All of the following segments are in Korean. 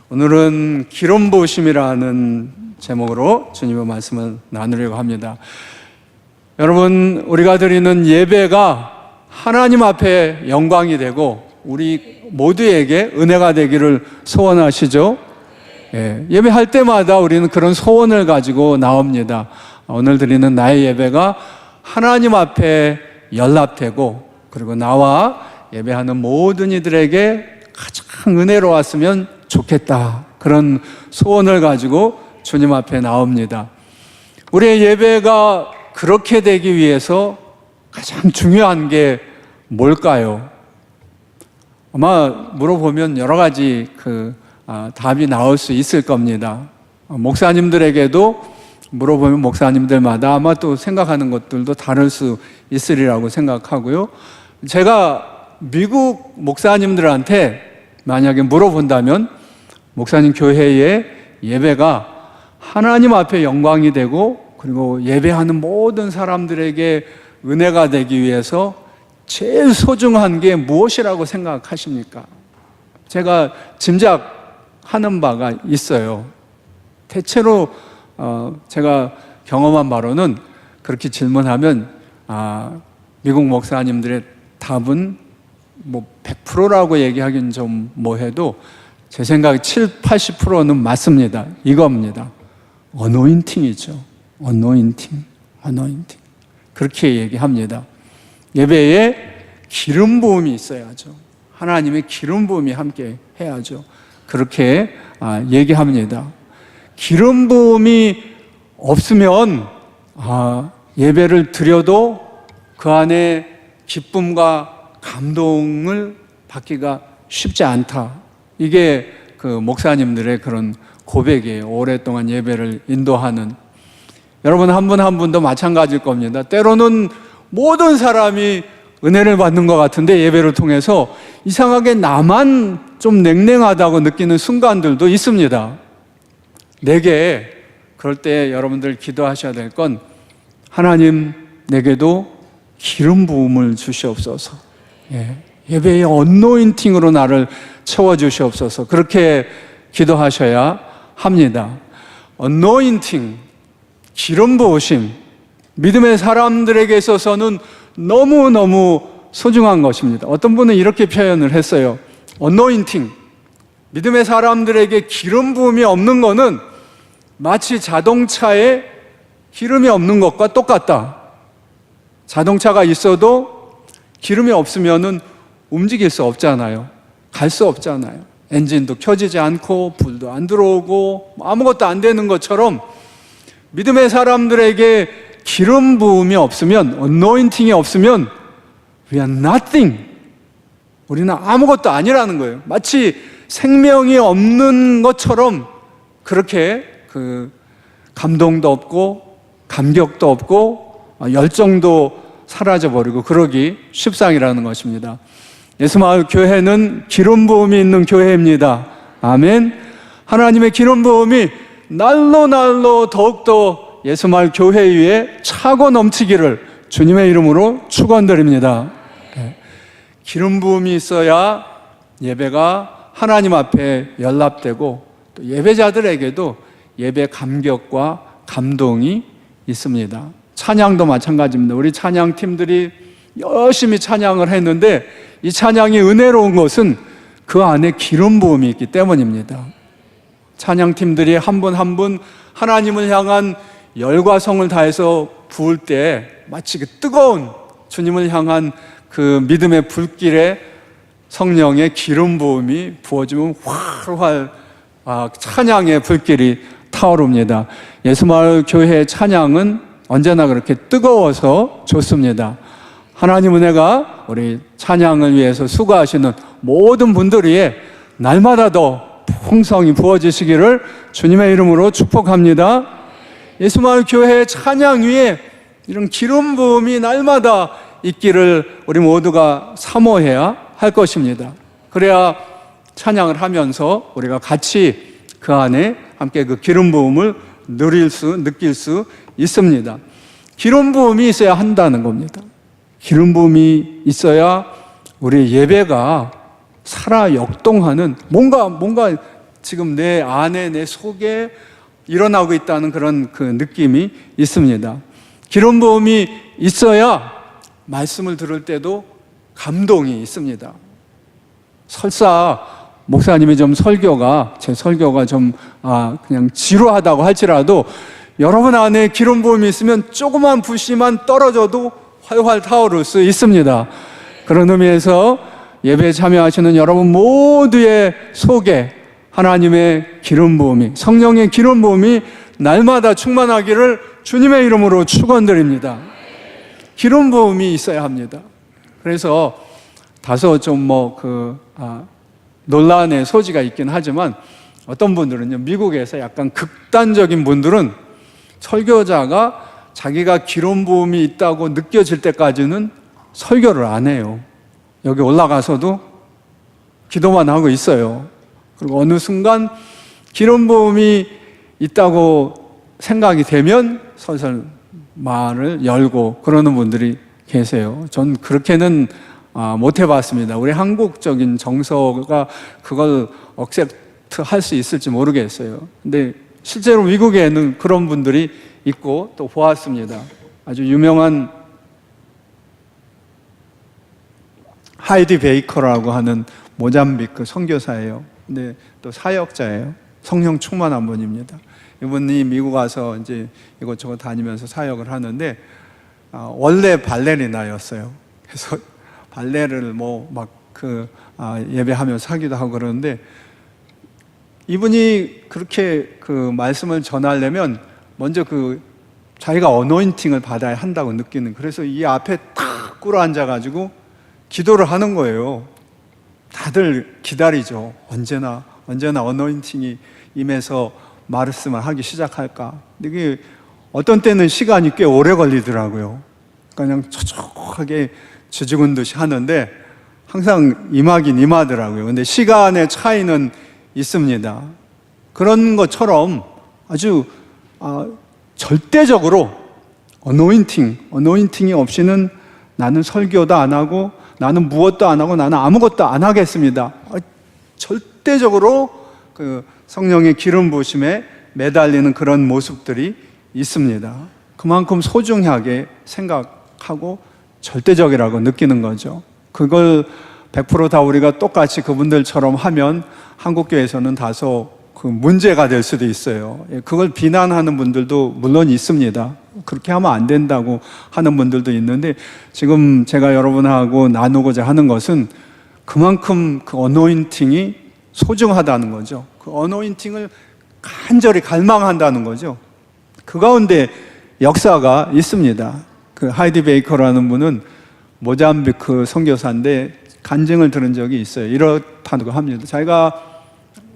오늘은 기름 부으심이라는 제목으로 주님의 말씀을 나누려고 합니다. 여러분, 우리가 드리는 예배가 하나님 앞에 영광이 되고 우리 모두에게 은혜가 되기를 소원하시죠? 예배할 때마다 우리는 그런 소원을 가지고 나옵니다. 오늘 드리는 나의 예배가 하나님 앞에 연락되고, 그리고 나와 예배하는 모든 이들에게 가장 은혜로웠으면 좋겠다, 그런 소원을 가지고 주님 앞에 나옵니다. 우리의 예배가 그렇게 되기 위해서 가장 중요한 게 뭘까요? 아마 물어보면 여러 가지 답이 나올 수 있을 겁니다. 목사님들에게도 물어보면 목사님들마다 아마 또 생각하는 것들도 다를 수 있으리라고 생각하고요. 제가 미국 목사님들한테 만약에 물어본다면, 목사님 교회의 예배가 하나님 앞에 영광이 되고 그리고 예배하는 모든 사람들에게 은혜가 되기 위해서 제일 소중한 게 무엇이라고 생각하십니까? 제가 짐작하는 바가 있어요. 대체로 제가 경험한 바로는 그렇게 질문하면 미국 목사님들의 답은 100%라고 얘기하기는 좀 뭐해도 제 생각에 70-80%는 맞습니다. 이겁니다. 어노인팅이죠. 어노인팅. 그렇게 얘기합니다. 예배에 기름 부음이 있어야죠. 하나님의 기름 부음이 함께 해야죠. 그렇게 얘기합니다. 기름 부음이 없으면 예배를 드려도 그 안에 기쁨과 감동을 받기가 쉽지 않다. 이게 목사님들의 그런 고백이에요. 오랫동안 예배를 인도하는. 여러분 한 분 한 분도 마찬가지일 겁니다. 때로는 모든 사람이 은혜를 받는 것 같은데 예배를 통해서 이상하게 나만 좀 냉랭하다고 느끼는 순간들도 있습니다. 내게 그럴 때 여러분들 기도하셔야 될 건, 하나님 내게도 기름 부음을 주시옵소서. 예배의 언노인팅으로 나를 채워주시옵소서. 그렇게 기도하셔야 합니다. 언노인팅, 기름 부으심, 믿음의 사람들에게 있어서는 너무너무 소중한 것입니다. 어떤 분은 이렇게 표현을 했어요. 언노인팅, 믿음의 사람들에게 기름 부음이 없는 것은 마치 자동차에 기름이 없는 것과 똑같다. 자동차가 있어도 기름이 없으면 움직일 수 없잖아요. 갈 수 없잖아요. 엔진도 켜지지 않고 불도 안 들어오고 아무것도 안 되는 것처럼, 믿음의 사람들에게 기름 부음이 없으면, 언노인팅이 없으면 we are nothing. 우리는 아무것도 아니라는 거예요. 마치 생명이 없는 것처럼, 그렇게 감동도 없고 감격도 없고 열정도 사라져버리고 그러기 십상이라는 것입니다. 예수마을 교회는 기름 부음이 있는 교회입니다. 아멘. 하나님의 기름 부음이 날로 더욱더 예수마을 교회 위에 차고 넘치기를 주님의 이름으로 축원드립니다. 기름 부음이 있어야 예배가 하나님 앞에 연락되고, 또 예배자들에게도 예배 감격과 감동이 있습니다. 찬양도 마찬가지입니다. 우리 찬양팀들이 열심히 찬양을 했는데 이 찬양이 은혜로운 것은 그 안에 기름 부음이 있기 때문입니다. 찬양팀들이 한 분 한 분 하나님을 향한 열과 성을 다해서 부을 때 마치 뜨거운 주님을 향한 믿음의 불길에 성령의 기름 부음이 부어지면 활활 찬양의 불길이 타오릅니다. 예수마을 교회의 찬양은 언제나 그렇게 뜨거워서 좋습니다. 하나님 은혜가 우리 찬양을 위해서 수고하시는 모든 분들이 날마다 더 풍성히 부어지시기를 주님의 이름으로 축복합니다. 예수마을 교회의 찬양 위에 이런 기름 부음이 날마다 있기를 우리 모두가 사모해야 할 것입니다. 그래야 찬양을 하면서 우리가 같이 그 안에 함께 기름 부음을 느낄 수 있습니다. 기름 부음이 있어야 한다는 겁니다. 기름 부음이 있어야 우리 예배가 살아 역동하는, 뭔가 지금 내 안에, 내 속에 일어나고 있다는 그런 그 느낌이 있습니다. 기름 부음이 있어야 말씀을 들을 때도 감동이 있습니다. 설사 목사님이 좀 제 설교가 좀 그냥 지루하다고 할지라도 여러분 안에 기름 부음이 있으면 조그만 불씨만 떨어져도 활활 타오를 수 있습니다. 그런 의미에서 예배에 참여하시는 여러분 모두의 속에 하나님의 기름 부음이, 성령의 기름 부음이 날마다 충만하기를 주님의 이름으로 축원드립니다. 기름 부음이 있어야 합니다. 그래서 다소 좀 논란의 소지가 있긴 하지만 어떤 분들은요, 미국에서 약간 극단적인 분들은 설교자가 자기가 기름 부음이 있다고 느껴질 때까지는 설교를 안 해요. 여기 올라가서도 기도만 하고 있어요. 그리고 어느 순간 기름 부음이 있다고 생각이 되면 설설 말을 열고 그러는 분들이 계세요. 전 그렇게는 못 해봤습니다. 우리 한국적인 정서가 그걸 억셉트할 수 있을지 모르겠어요. 근데 실제로 미국에는 그런 분들이 있고 또 보았습니다. 아주 유명한 하이디 베이커라고 하는 모잠비크 선교사예요. 근데 또 사역자예요. 성령 충만한 분입니다. 이분이 미국 와서 이제 이곳저곳 다니면서 사역을 하는데 원래 발레리나였어요. 그래서 발레를 예배하면서 하기도 하고 그러는데 이분이 그렇게 그 말씀을 전하려면 먼저 자기가 어노인팅을 받아야 한다고 느끼는, 그래서 이 앞에 탁 꿇어앉아가지고 기도를 하는 거예요. 다들 기다리죠. 언제나 어노인팅이 임해서 말씀을 하기 시작할까. 이게 어떤 때는 시간이 꽤 오래 걸리더라고요. 그냥 촉촉하게 쥐죽은 듯이 하는데 항상 임하긴 임하더라고요. 근데 시간의 차이는 있습니다. 그런 것처럼 아주 절대적으로 어노인팅이 없이는 나는 설교도 안 하고 나는 무엇도 안 하고 나는 아무것도 안 하겠습니다. 절대적으로 그 성령의 기름 부으심에 매달리는 그런 모습들이 있습니다. 그만큼 소중하게 생각하고 절대적이라고 느끼는 거죠. 그걸 100% 다 우리가 똑같이 그분들처럼 하면 한국교회에서는 다소 문제가 될 수도 있어요. 그걸 비난하는 분들도 물론 있습니다. 그렇게 하면 안 된다고 하는 분들도 있는데, 지금 제가 여러분하고 나누고자 하는 것은 그만큼 그 어노인팅이 소중하다는 거죠. 그 어노인팅을 간절히 갈망한다는 거죠. 그 가운데 역사가 있습니다. 그 하이디 베이커라는 분은 모잠비크 선교사인데 간증을 들은 적이 있어요. 이렇다고 합니다. 자기가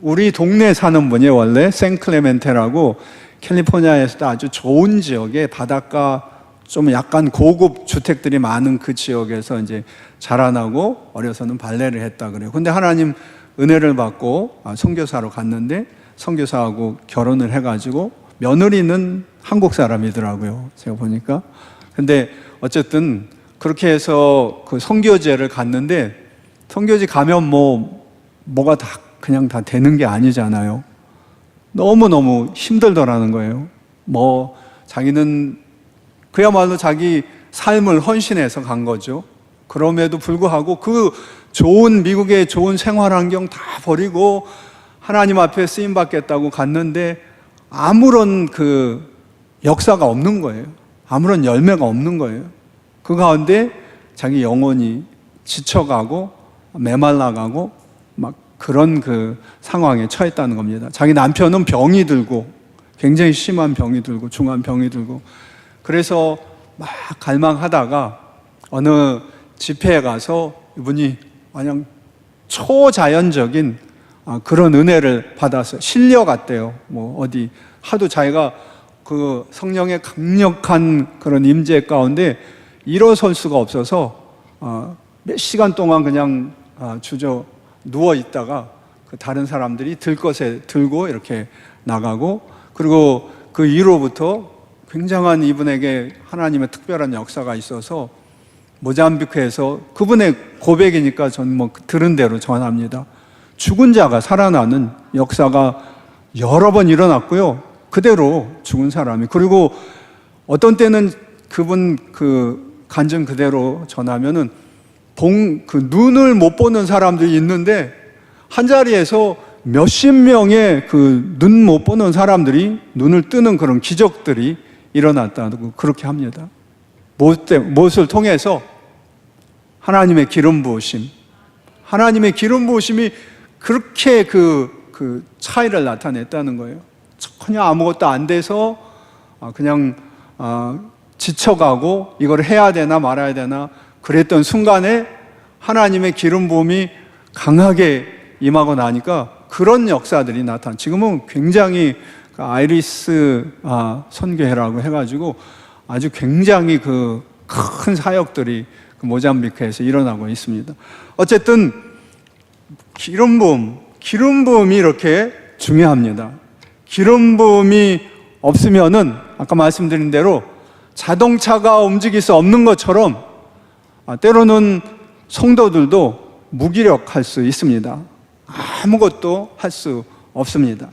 우리 동네에 사는 분이 원래 샌클레멘테라고 캘리포니아에서도 아주 좋은 지역에 바닷가 좀 약간 고급 주택들이 많은 그 지역에서 이제 자라나고 어려서는 발레를 했다 그래요. 근데 하나님 은혜를 받고 선교사로 갔는데 선교사하고 결혼을 해가지고 며느리는 한국 사람이더라고요. 제가 보니까. 근데 어쨌든 그렇게 해서 그 선교제를 갔는데 선교지 가면 뭐가 그냥 다 되는 게 아니잖아요. 너무너무 힘들더라는 거예요. 자기는 그야말로 자기 삶을 헌신해서 간 거죠. 그럼에도 불구하고 그 미국의 좋은 생활 환경 다 버리고 하나님 앞에 쓰임 받겠다고 갔는데 아무런 그 역사가 없는 거예요. 아무런 열매가 없는 거예요. 그 가운데 자기 영혼이 지쳐가고 메말라가고 막 그런 그 상황에 처했다는 겁니다. 자기 남편은 병이 들고, 굉장히 심한 병이 들고, 중한 병이 들고, 그래서 막 갈망하다가 어느 집회에 가서 이분이 마냥 초자연적인 그런 은혜를 받아서 실려 갔대요. 어디 하도 자기가 그 성령의 강력한 그런 임재 가운데 일어설 수가 없어서 몇 시간 동안 그냥 누워 있다가 그 다른 사람들이 들 것에 들고 이렇게 나가고, 그리고 그 이후로부터 굉장한 이분에게 하나님의 특별한 역사가 있어서 모잠비크에서, 그분의 고백이니까 전 들은 대로 전합니다. 죽은 자가 살아나는 역사가 여러 번 일어났고요. 그대로 죽은 사람이, 그리고 어떤 때는 그분 그 간증 그대로 전하면은 눈을 못 보는 사람들이 있는데 한 자리에서 몇십 명의 그 눈 못 보는 사람들이 눈을 뜨는 그런 기적들이 일어났다고 그렇게 합니다. 무엇을 통해서? 하나님의 기름 부으심. 하나님의 기름 부으심이 그렇게 그 차이를 나타냈다는 거예요. 전혀 아무것도 안 돼서 그냥 지쳐가고 이걸 해야 되나 말아야 되나 그랬던 순간에 하나님의 기름 부음이 강하게 임하고 나니까 그런 역사들이 나타나. 지금은 굉장히 아이리스 선교회라고 해가지고 아주 굉장히 그 큰 사역들이 모잠비크에서 일어나고 있습니다. 어쨌든 기름 부음이 이렇게 중요합니다. 기름 부음이 없으면은 아까 말씀드린 대로 자동차가 움직일 수 없는 것처럼 때로는 성도들도 무기력할 수 있습니다. 아무것도 할 수 없습니다.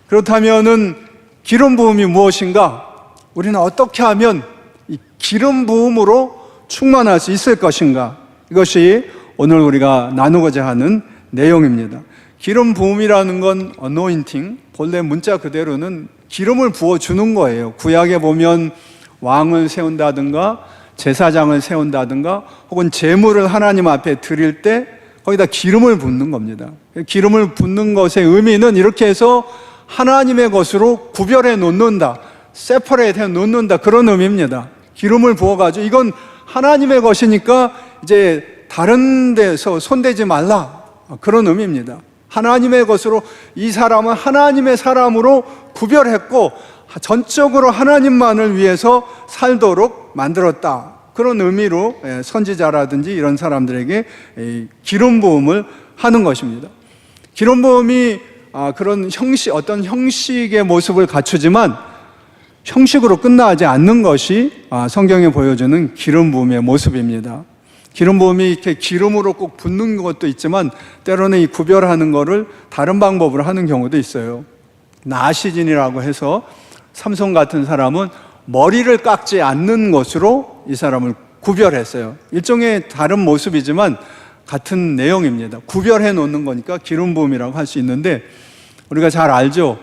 그렇다면은 기름 부음이 무엇인가? 우리는 어떻게 하면 이 기름 부음으로 충만할 수 있을 것인가? 이것이 오늘 우리가 나누고자 하는 내용입니다. 기름 부음이라는 건 anointing, 본래 문자 그대로는 기름을 부어주는 거예요. 구약에 보면 왕을 세운다든가 제사장을 세운다든가 혹은 제물을 하나님 앞에 드릴 때 거기다 기름을 붓는 겁니다. 기름을 붓는 것의 의미는 이렇게 해서 하나님의 것으로 구별해 놓는다, 세퍼레이트 해 놓는다, 그런 의미입니다. 기름을 부어가지고 이건 하나님의 것이니까 이제 다른 데서 손대지 말라, 그런 의미입니다. 하나님의 것으로, 이 사람은 하나님의 사람으로 구별했고 전적으로 하나님만을 위해서 살도록 만들었다, 그런 의미로 선지자라든지 이런 사람들에게 기름 부음을 하는 것입니다. 기름 부음이 그런 어떤 형식의 모습을 갖추지만 형식으로 끝나지 않는 것이 성경에 보여주는 기름 부음의 모습입니다. 기름 부음이 이렇게 기름으로 꼭 붓는 것도 있지만 때로는 이 구별하는 것을 다른 방법으로 하는 경우도 있어요. 나시진이라고 해서 삼손 같은 사람은 머리를 깎지 않는 것으로 이 사람을 구별했어요. 일종의 다른 모습이지만 같은 내용입니다. 구별해 놓는 거니까 기름 부음이라고 할 수 있는데, 우리가 잘 알죠.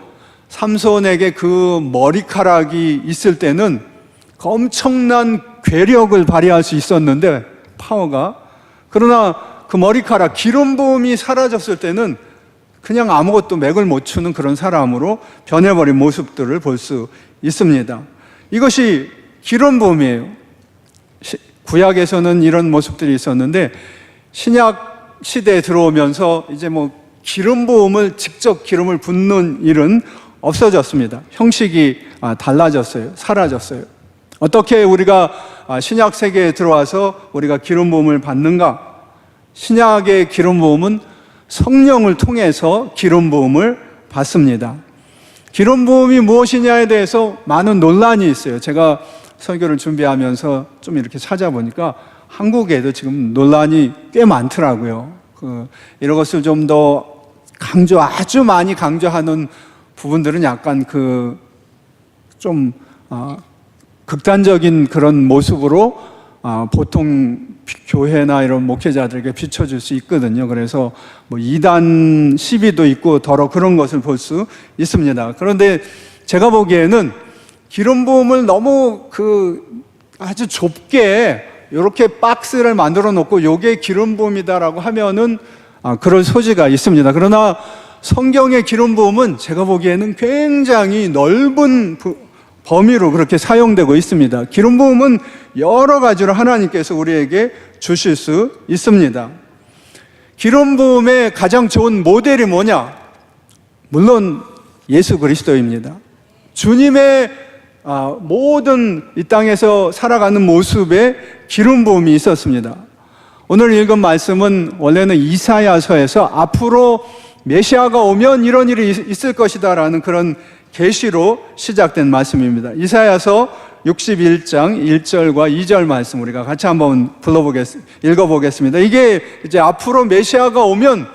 삼손에게 그 머리카락이 있을 때는 엄청난 괴력을 발휘할 수 있었는데, 파워가. 그러나 그 머리카락, 기름 부음이 사라졌을 때는 그냥 아무것도 맥을 못 추는 그런 사람으로 변해버린 모습들을 볼 수 있습니다. 이것이 기름 부음이에요. 구약에서는 이런 모습들이 있었는데 신약 시대에 들어오면서 이제 기름 부음을 직접 기름을 붓는 일은 없어졌습니다. 형식이 달라졌어요. 사라졌어요. 어떻게 우리가 신약 세계에 들어와서 우리가 기름 부음을 받는가? 신약의 기름 부음은 성령을 통해서 기름 부음을 받습니다. 기름 부음이 무엇이냐에 대해서 많은 논란이 있어요. 제가 설교를 준비하면서 좀 이렇게 찾아보니까 한국에도 지금 논란이 꽤 많더라고요. 이런 것을 좀 더 아주 많이 강조하는 부분들은 약간 좀 극단적인 그런 모습으로 보통 교회나 이런 목회자들에게 비춰줄 수 있거든요. 그래서 이단 시비도 있고 더러 그런 것을 볼 수 있습니다. 그런데 제가 보기에는 기름 부음을 너무 아주 좁게 이렇게 박스를 만들어 놓고 요게 기름 부음이다라고 하면은 그럴 소지가 있습니다. 그러나 성경의 기름 부음은 제가 보기에는 굉장히 넓은 범위로 그렇게 사용되고 있습니다. 기름 부음은 여러 가지로 하나님께서 우리에게 주실 수 있습니다. 기름 부음의 가장 좋은 모델이 뭐냐? 물론 예수 그리스도입니다. 주님의 모든 이 땅에서 살아가는 모습에 기름 부음이 있었습니다. 오늘 읽은 말씀은 원래는 이사야서에서 앞으로 메시아가 오면 이런 일이 있을 것이다 라는 그런 계시로 시작된 말씀입니다. 이사야서 61장 1절과 2절 말씀 우리가 같이 한번 읽어보겠습니다. 이게 이제 앞으로 메시아가 오면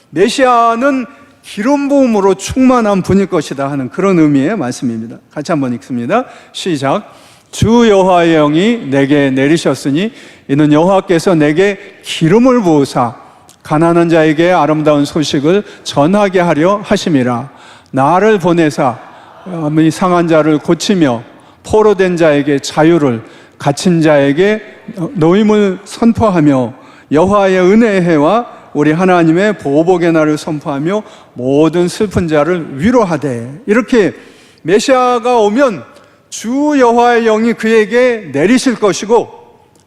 메시아는 기름 부음으로 충만한 분일 것이다 하는 그런 의미의 말씀입니다. 같이 한번 읽습니다. 시작. 주 여호와의 영이 내게 내리셨으니 이는 여호와께서 내게 기름을 부으사 가난한 자에게 아름다운 소식을 전하게 하려 하심이라. 나를 보내사 상한 자를 고치며 포로된 자에게 자유를, 갇힌 자에게 노임을 선포하며 여호와의 은혜의 해와 우리 하나님의 보복의 날을 선포하며 모든 슬픈 자를 위로하되. 이렇게 메시아가 오면 주 여호와의 영이 그에게 내리실 것이고,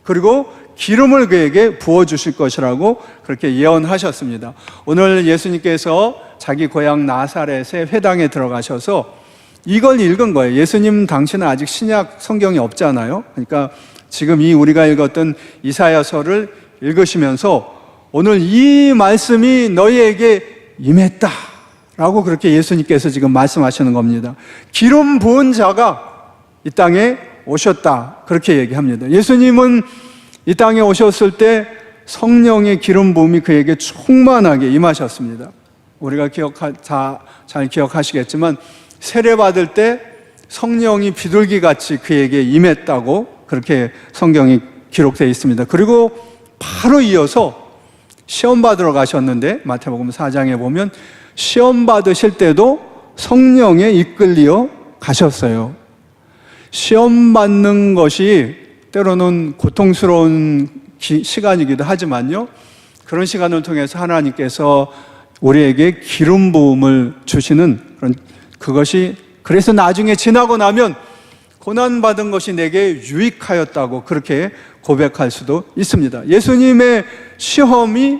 그리고 기름을 그에게 부어주실 것이라고 그렇게 예언하셨습니다. 오늘 예수님께서 자기 고향 나사렛의 회당에 들어가셔서 이걸 읽은 거예요. 예수님 당시는 아직 신약 성경이 없잖아요. 그러니까 지금 이 우리가 읽었던 이사야서를 읽으시면서 오늘 이 말씀이 너희에게 임했다 라고 그렇게 예수님께서 지금 말씀하시는 겁니다. 기름 부은 자가 이 땅에 오셨다 그렇게 얘기합니다. 예수님은 이 땅에 오셨을 때 성령의 기름 부음이 그에게 충만하게 임하셨습니다. 우리가 잘 기억하시겠지만 세례 받을 때 성령이 비둘기같이 그에게 임했다고 그렇게 성경이 기록되어 있습니다. 그리고 바로 이어서 시험 받으러 가셨는데 마태복음 4장에 보면 시험 받으실 때도 성령에 이끌려 가셨어요. 시험 받는 것이 때로는 고통스러운 시간이기도 하지만요, 그런 시간을 통해서 하나님께서 우리에게 기름 부음을 주시는 그것이, 그래서 나중에 지나고 나면 고난받은 것이 내게 유익하였다고 그렇게 고백할 수도 있습니다. 예수님의 시험이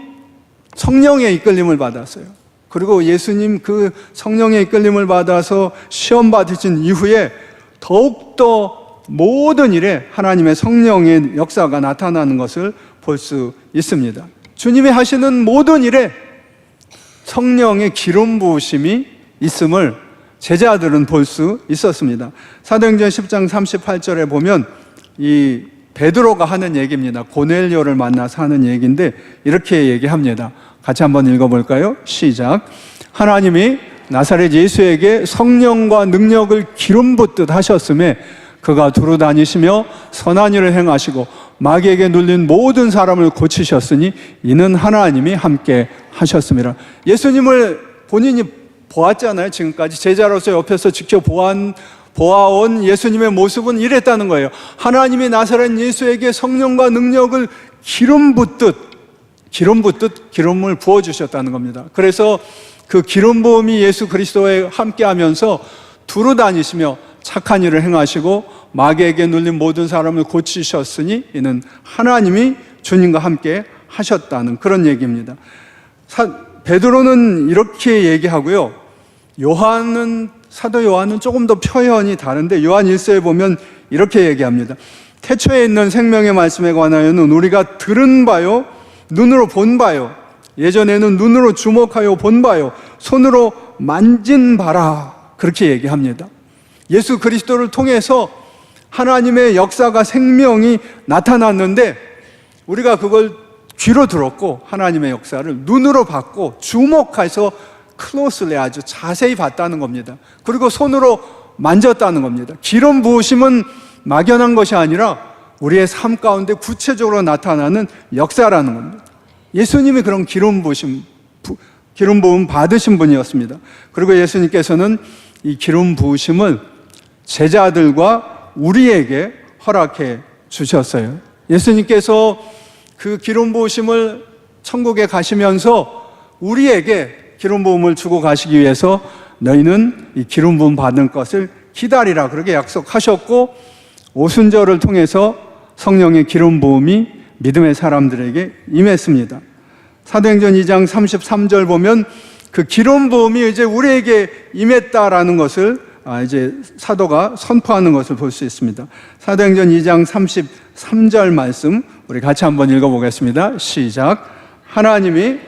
성령의 이끌림을 받았어요. 그리고 예수님 그 성령의 이끌림을 받아서 시험 받으신 이후에 더욱더 모든 일에 하나님의 성령의 역사가 나타나는 것을 볼 수 있습니다. 주님이 하시는 모든 일에 성령의 기름 부으심이 있음을 제자들은 볼 수 있었습니다. 사도행전 10장 38절에 보면 이 베드로가 하는 얘기입니다. 고넬료를 만나서 하는 얘기인데 이렇게 얘기합니다. 같이 한번 읽어볼까요? 시작. 하나님이 나사렛 예수에게 성령과 능력을 기름 붓듯 하셨음에 그가 두루 다니시며 선한 일을 행하시고 마귀에게 눌린 모든 사람을 고치셨으니 이는 하나님이 함께 하셨습니다. 예수님을 본인이 보았잖아요. 지금까지 제자로서 옆에서 보아온 예수님의 모습은 이랬다는 거예요. 하나님이 나사렛 예수에게 성령과 능력을 기름 붓듯 기름을 부어주셨다는 겁니다. 그래서 그 기름 부음이 예수 그리스도에 함께하면서 두루 다니시며 착한 일을 행하시고 마귀에게 눌린 모든 사람을 고치셨으니 이는 하나님이 주님과 함께 하셨다는 그런 얘기입니다. 베드로는 이렇게 얘기하고요, 사도 요한은 조금 더 표현이 다른데 요한 1서에 보면 이렇게 얘기합니다. 태초에 있는 생명의 말씀에 관하여는 우리가 들은 바요, 눈으로 본 바요, 예전에는 눈으로 주목하여 본 바요, 손으로 만진 바라 그렇게 얘기합니다. 예수 그리스도를 통해서 하나님의 역사가 생명이 나타났는데 우리가 그걸 귀로 들었고 하나님의 역사를 눈으로 봤고 주목해서 클로스리 아주 자세히 봤다는 겁니다. 그리고 손으로 만졌다는 겁니다. 기름 부으심은 막연한 것이 아니라 우리의 삶 가운데 구체적으로 나타나는 역사라는 겁니다. 예수님이 그런 기름 부음 받으신 분이었습니다. 그리고 예수님께서는 이 기름 부으심을 제자들과 우리에게 허락해 주셨어요. 예수님께서 그 기름 부으심을 천국에 가시면서 우리에게 기름 부음을 주고 가시기 위해서 너희는 이 기름 부음 받는 것을 기다리라 그렇게 약속하셨고, 오순절을 통해서 성령의 기름 부음이 믿음의 사람들에게 임했습니다. 사도행전 2장 33절 보면 그 기름 부음이 이제 우리에게 임했다라는 것을 이제 사도가 선포하는 것을 볼 수 있습니다. 사도행전 2장 33절 말씀 우리 같이 한번 읽어보겠습니다. 시작. 하나님이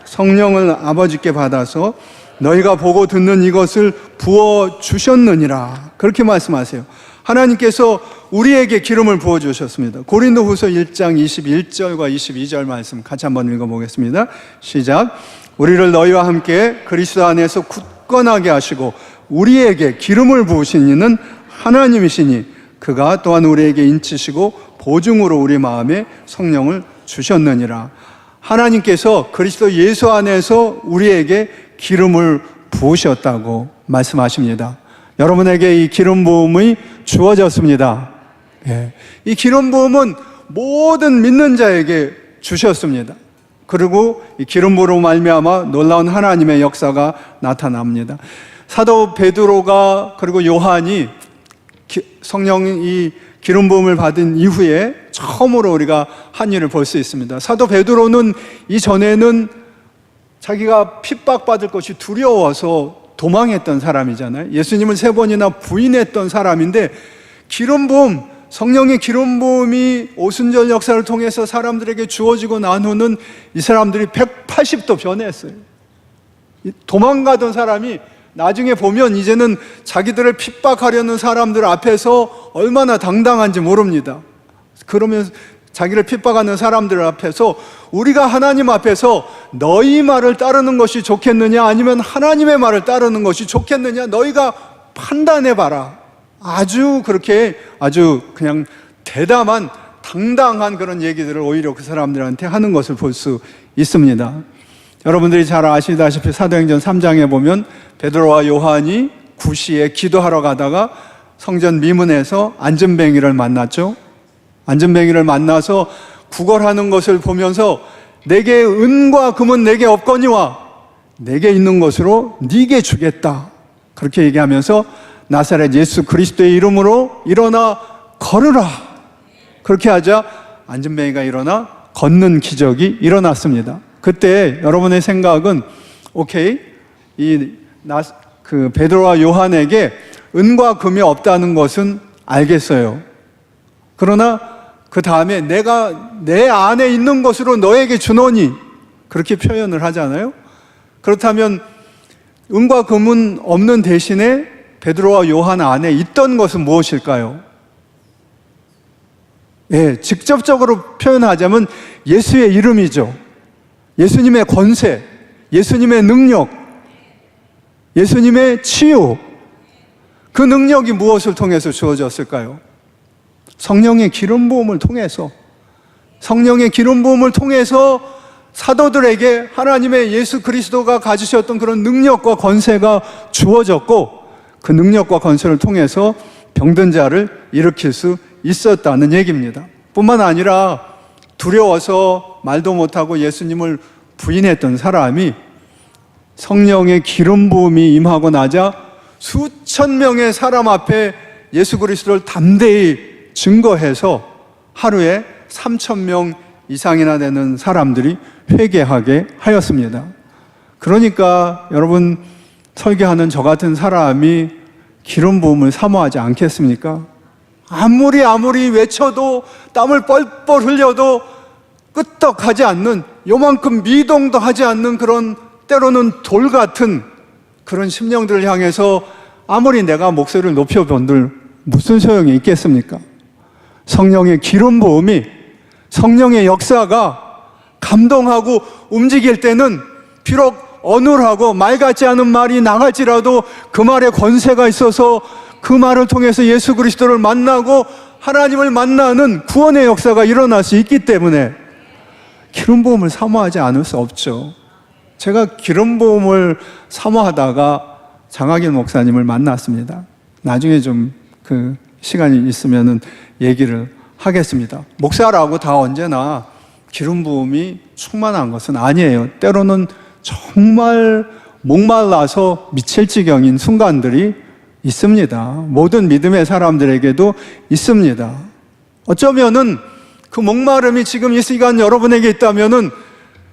성령을 아버지께 받아서 너희가 보고 듣는 이것을 부어주셨느니라 그렇게 말씀하세요. 하나님께서 우리에게 기름을 부어주셨습니다. 고린도후서 1장 21절과 22절 말씀 같이 한번 읽어보겠습니다. 시작. 우리를 너희와 함께 그리스도 안에서 굳건하게 하시고 우리에게 기름을 부으신 이는 하나님이시니 그가 또한 우리에게 인치시고 보증으로 우리 마음에 성령을 주셨느니라. 하나님께서 그리스도 예수 안에서 우리에게 기름을 부으셨다고 말씀하십니다. 여러분에게 이 기름 부음이 주어졌습니다. 이 기름 부음은 모든 믿는 자에게 주셨습니다. 그리고 이 기름 부음으로 말미암아 놀라운 하나님의 역사가 나타납니다. 사도 베드로가 그리고 요한이 성령이 이 기름 부음을 받은 이후에 처음으로 우리가 한 일을 볼 수 있습니다. 사도 베드로는 이전에는 자기가 핍박받을 것이 두려워서 도망했던 사람이잖아요. 예수님을 3번이나 부인했던 사람인데 기름 부음, 성령의 기름 부음이 오순절 역사를 통해서 사람들에게 주어지고 난 후는 이 사람들이 180도 변했어요. 도망가던 사람이 나중에 보면 이제는 자기들을 핍박하려는 사람들 앞에서 얼마나 당당한지 모릅니다. 그러면서 자기를 핍박하는 사람들 앞에서 우리가 하나님 앞에서 너희 말을 따르는 것이 좋겠느냐 아니면 하나님의 말을 따르는 것이 좋겠느냐 너희가 판단해봐라. 아주 그렇게 아주 그냥 대담한 당당한 그런 얘기들을 오히려 그 사람들한테 하는 것을 볼 수 있습니다. 여러분들이 잘 아시다시피 사도행전 3장에 보면 베드로와 요한이 구시에 기도하러 가다가 성전 미문에서 안전뱅이를 만났죠. 안전뱅이를 만나서 구걸하는 것을 보면서 내게 은과 금은 내게 없거니와 내게 있는 것으로 네게 주겠다. 그렇게 얘기하면서 나사렛 예수 그리스도의 이름으로 일어나 걸으라. 그렇게 하자 안전뱅이가 일어나 걷는 기적이 일어났습니다. 그때 여러분의 생각은 오케이, 베드로와 요한에게 은과 금이 없다는 것은 알겠어요. 그러나 그 다음에 내가 내 안에 있는 것으로 너에게 주노니 그렇게 표현을 하잖아요. 그렇다면 은과 금은 없는 대신에 베드로와 요한 안에 있던 것은 무엇일까요? 직접적으로 표현하자면 예수의 이름이죠. 예수님의 권세, 예수님의 능력, 예수님의 치유, 그 능력이 무엇을 통해서 주어졌을까요? 성령의 기름 부음을 통해서, 성령의 기름 부음을 통해서 사도들에게 하나님의 예수 그리스도가 가지셨던 그런 능력과 권세가 주어졌고 그 능력과 권세를 통해서 병든 자를 일으킬 수 있었다는 얘기입니다. 뿐만 아니라 두려워서 말도 못하고 예수님을 부인했던 사람이 성령의 기름 부음이 임하고 나자 수천 명의 사람 앞에 예수 그리스도를 담대히 증거해서 하루에 3,000명 이상이나 되는 사람들이 회개하게 하였습니다. 그러니까 여러분, 설교하는 저 같은 사람이 기름 부음을 사모하지 않겠습니까? 아무리 외쳐도 땀을 뻘뻘 흘려도 끄떡하지 않는, 요만큼 미동도 하지 않는 그런 때로는 돌 같은 그런 심령들을 향해서 아무리 내가 목소리를 높여본들 무슨 소용이 있겠습니까? 성령의 기름 부음이, 성령의 역사가 감동하고 움직일 때는 비록 어눌하고 말 같지 않은 말이 나갈지라도 그 말에 권세가 있어서 그 말을 통해서 예수 그리스도를 만나고 하나님을 만나는 구원의 역사가 일어날 수 있기 때문에 기름 부음을 사모하지 않을 수 없죠. 제가 기름 부음을 사모하다가 장학일 목사님을 만났습니다. 나중에 좀 그 시간이 있으면은 얘기를 하겠습니다. 목사라고 다 언제나 기름 부음이 충만한 것은 아니에요. 때로는 정말 목말라서 미칠 지경인 순간들이 있습니다. 모든 믿음의 사람들에게도 있습니다. 어쩌면은 그 목마름이 지금 이 시간 여러분에게 있다면은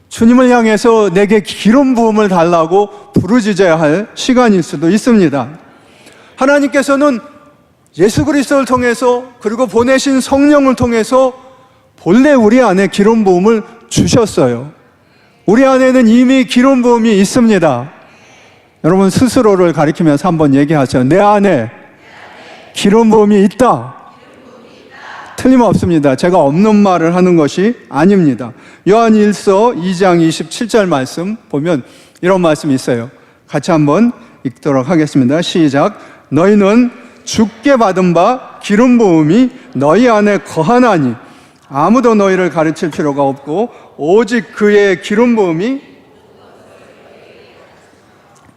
주님을 향해서 내게 기름 부음을 달라고 부르짖어야 할 시간일 수도 있습니다. 하나님께서는 예수 그리스도를 통해서 그리고 보내신 성령을 통해서 본래 우리 안에 기름 부음을 주셨어요. 우리 안에는 이미 기름 부음이 있습니다. 여러분 스스로를 가리키면서 한번 얘기하세요. 내 안에 기름 부음이 있다. 틀림없습니다. 제가 없는 말을 하는 것이 아닙니다. 요한 1서 2장 27절 말씀 보면 이런 말씀이 있어요. 같이 한번 읽도록 하겠습니다. 시작. 너희는 주께 받은 바 기름 부음이 너희 안에 거하나니 아무도 너희를 가르칠 필요가 없고 오직 그의 기름 부음이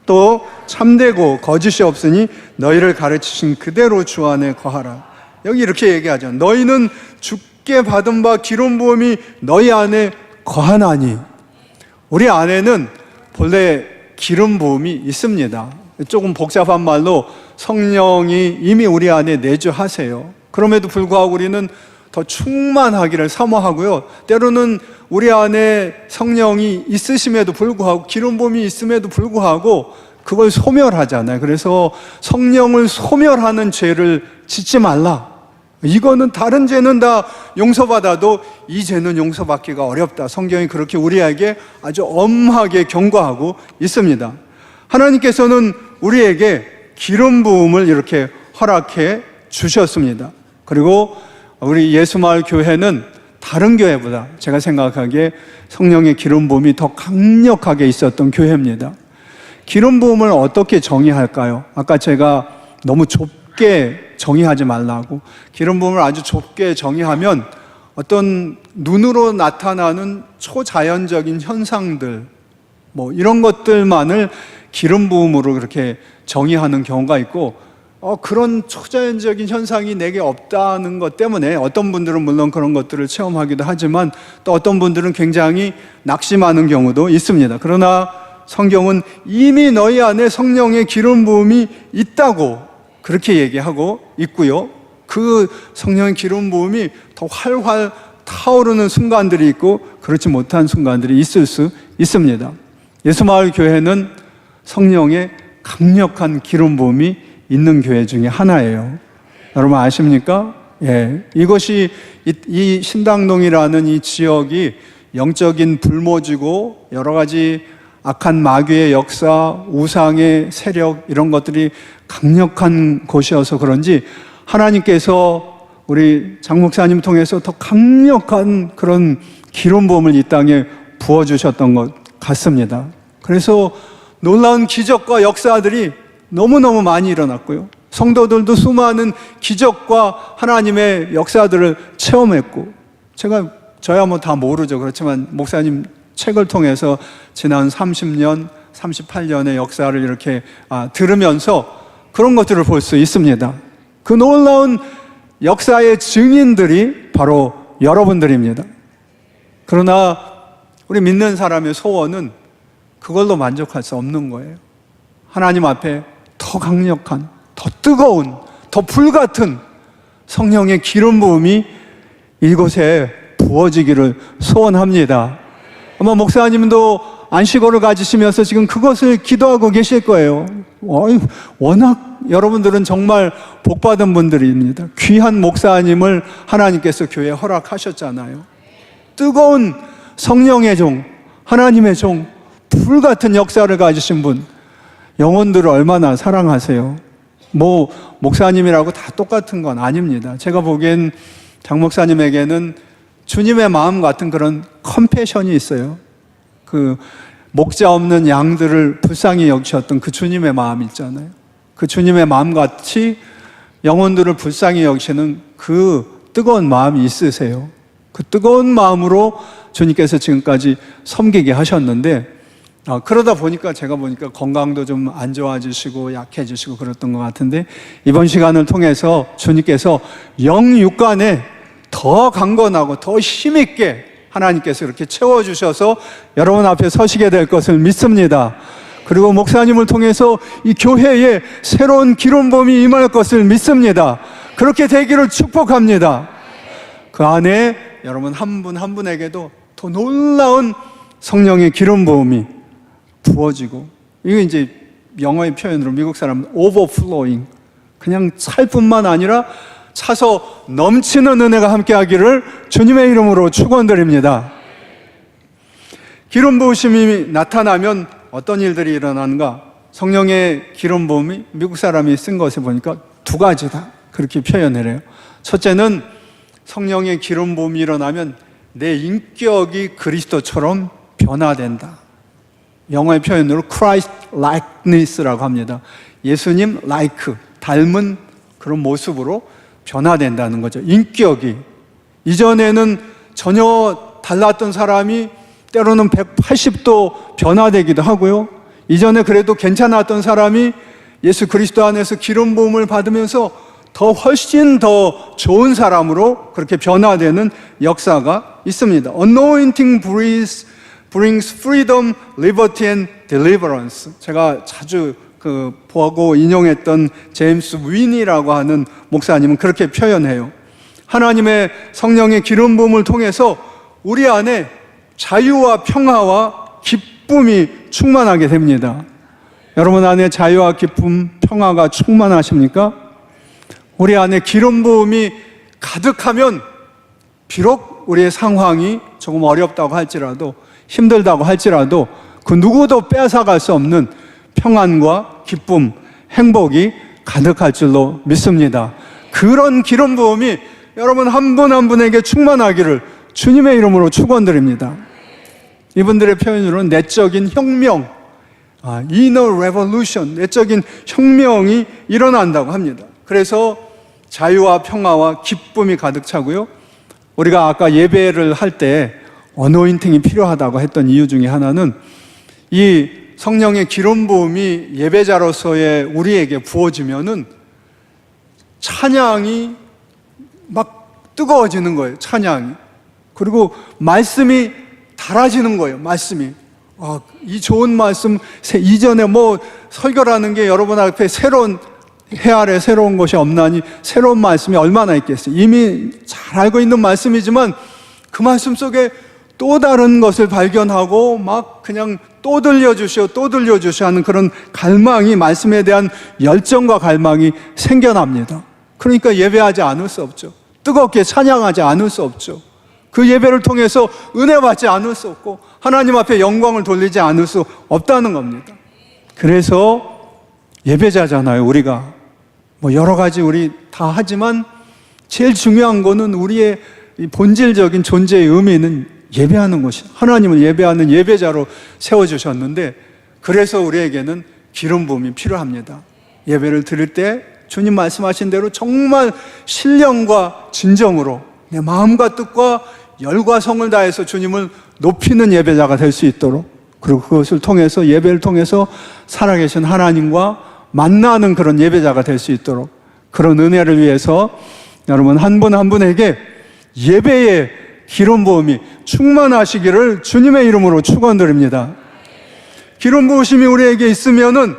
또 참되고 거짓이 없으니 너희를 가르치신 그대로 주 안에 거하라. 여기 이렇게 얘기하죠. 너희는 주께 받은 바 기름 부음이 너희 안에 거하나니. 우리 안에는 본래 기름 부음이 있습니다. 조금 복잡한 말로 성령이 이미 우리 안에 내주하세요. 그럼에도 불구하고 우리는 더 충만하기를 사모하고요. 때로는 우리 안에 성령이 있으심에도 불구하고 기름 부음이 있음에도 불구하고 그걸 소멸하잖아요. 그래서 성령을 소멸하는 죄를 짓지 말라. 이거는 다른 죄는 다 용서받아도 이 죄는 용서받기가 어렵다. 성경이 그렇게 우리에게 아주 엄하게 경고하고 있습니다. 하나님께서는 우리에게 기름 부음을 이렇게 허락해 주셨습니다. 그리고 우리 예수마을 교회는 다른 교회보다 제가 생각하기에 성령의 기름 부음이 더 강력하게 있었던 교회입니다. 기름 부음을 어떻게 정의할까요? 아까 제가 너무 좁게 정의하지 말라고, 기름 부음을 아주 좁게 정의하면 어떤 눈으로 나타나는 초자연적인 현상들, 이런 것들만을 기름 부음으로 그렇게 정의하는 경우가 있고, 그런 초자연적인 현상이 내게 없다는 것 때문에 어떤 분들은 물론 그런 것들을 체험하기도 하지만 또 어떤 분들은 굉장히 낙심하는 경우도 있습니다. 그러나 성경은 이미 너희 안에 성령의 기름 부음이 있다고 그렇게 얘기하고 있고요. 그 성령의 기름 부음이 더 활활 타오르는 순간들이 있고 그렇지 못한 순간들이 있을 수 있습니다. 예수마을 교회는 성령의 강력한 기름 부음이 있는 교회 중에 하나예요. 여러분 아십니까? 예, 이것이 이 신당동이라는 이 지역이 영적인 불모지고 여러 가지 악한 마귀의 역사, 우상의 세력 이런 것들이 강력한 곳이어서 그런지 하나님께서 우리 장 목사님 통해서 더 강력한 그런 기름 부음을 이 땅에 부어주셨던 것 같습니다. 그래서 놀라운 기적과 역사들이 너무너무 많이 일어났고요. 성도들도 수많은 기적과 하나님의 역사들을 체험했고, 저야 다 모르죠. 그렇지만 목사님 책을 통해서 지난 30년, 38년의 역사를 이렇게 들으면서 그런 것들을 볼 수 있습니다. 그 놀라운 역사의 증인들이 바로 여러분들입니다. 그러나 우리 믿는 사람의 소원은 그걸로 만족할 수 없는 거예요. 하나님 앞에 더 강력한, 더 뜨거운, 더 불같은 성령의 기름 부음이 이곳에 부어지기를 소원합니다. 아마 목사님도 안식월을 가지시면서 지금 그것을 기도하고 계실 거예요. 워낙 여러분들은 정말 복받은 분들입니다. 귀한 목사님을 하나님께서 교회에 허락하셨잖아요. 뜨거운 성령의 종, 하나님의 종, 불같은 역사를 가지신 분, 영혼들을 얼마나 사랑하세요. 목사님이라고 다 똑같은 건 아닙니다. 제가 보기엔 장 목사님에게는 주님의 마음 같은 그런 컴패션이 있어요. 그 목자 없는 양들을 불쌍히 여기셨던 그 주님의 마음 있잖아요. 그 주님의 마음같이 영혼들을 불쌍히 여기시는 그 뜨거운 마음이 있으세요. 그 뜨거운 마음으로 주님께서 지금까지 섬기게 하셨는데, 그러다 보니까 제가 보니까 건강도 좀 안 좋아지시고 약해지시고 그랬던 것 같은데, 이번 시간을 통해서 주님께서 영육간에 더 강건하고 더 힘있게 하나님께서 이렇게 채워주셔서 여러분 앞에 서시게 될 것을 믿습니다. 그리고 목사님을 통해서 이 교회에 새로운 기름 부음이 임할 것을 믿습니다. 그렇게 되기를 축복합니다. 그 안에 여러분 한 분 한 분에게도 더 놀라운 성령의 기름 부음이 부어지고, 이게 이제 영어의 표현으로 미국 사람은 overflowing, 그냥 찰 뿐만 아니라 차서 넘치는 은혜가 함께하기를 주님의 이름으로 축원드립니다. 기름 부으심이 나타나면 어떤 일들이 일어나는가? 성령의 기름 부음이 미국 사람이 쓴 것에 보니까 두 가지다 그렇게 표현을 해요. 첫째는 성령의 기름 부음이 일어나면 내 인격이 그리스도처럼 변화된다. 영어의 표현으로 Christ likeness라고 합니다. 예수님 like, 닮은 그런 모습으로 변화된다는 거죠. 인격이. 이전에는 전혀 달랐던 사람이 때로는 180도 변화되기도 하고요. 이전에 그래도 괜찮았던 사람이 예수 그리스도 안에서 기름 부음을 받으면서 더 훨씬 더 좋은 사람으로 그렇게 변화되는 역사가 있습니다. Anointing brings freedom, liberty and deliverance. 제가 자주 보고 인용했던 제임스 윈이라고 하는 목사님은 그렇게 표현해요. 하나님의 성령의 기름 부음을 통해서 우리 안에 자유와 평화와 기쁨이 충만하게 됩니다. 여러분 안에 자유와 기쁨, 평화가 충만하십니까? 우리 안에 기름 부음이 가득하면 비록 우리의 상황이 조금 어렵다고 할지라도, 힘들다고 할지라도 그 누구도 뺏어갈 수 없는 평안과 기쁨, 행복이 가득할 줄로 믿습니다. 그런 기름 부음이 여러분 한 분 한 분에게 충만하기를 주님의 이름으로 축원드립니다. 이분들의 표현으로는 내적인 혁명, inner revolution, 내적인 혁명이 일어난다고 합니다. 그래서 자유와 평화와 기쁨이 가득 차고요. 우리가 아까 예배를 할 때 어노인팅이 필요하다고 했던 이유 중에 하나는 이 성령의 기름 부음이 예배자로서의 우리에게 부어지면은 찬양이 막 뜨거워지는 거예요. 찬양이. 그리고 말씀이 달아지는 거예요. 말씀이. 이 좋은 말씀, 이전에 설교라는 게 여러분 앞에 새로운 해 아래 새로운 것이 없나니 새로운 말씀이 얼마나 있겠어요. 이미 잘 알고 있는 말씀이지만 그 말씀 속에 또 다른 것을 발견하고 막 그냥 또 들려주시오 하는 그런 갈망이, 말씀에 대한 열정과 갈망이 생겨납니다. 그러니까 예배하지 않을 수 없죠. 뜨겁게 찬양하지 않을 수 없죠. 그 예배를 통해서 은혜 받지 않을 수 없고 하나님 앞에 영광을 돌리지 않을 수 없다는 겁니다. 그래서 예배자잖아요. 우리가 여러 가지 우리 다 하지만 제일 중요한 거는 우리의 본질적인 존재의 의미는 예배하는 것이, 하나님을 예배하는 예배자로 세워주셨는데, 그래서 우리에게는 기름 부음이 필요합니다. 예배를 드릴 때 주님 말씀하신 대로 정말 신령과 진정으로 내 마음과 뜻과 열과 성을 다해서 주님을 높이는 예배자가 될 수 있도록, 그리고 그것을 통해서, 예배를 통해서 살아계신 하나님과 만나는 그런 예배자가 될 수 있도록, 그런 은혜를 위해서 여러분 한 분 한 분에게 예배의 기름 부음이 충만하시기를 주님의 이름으로 축원드립니다. 기름 부으심이 우리에게 있으면은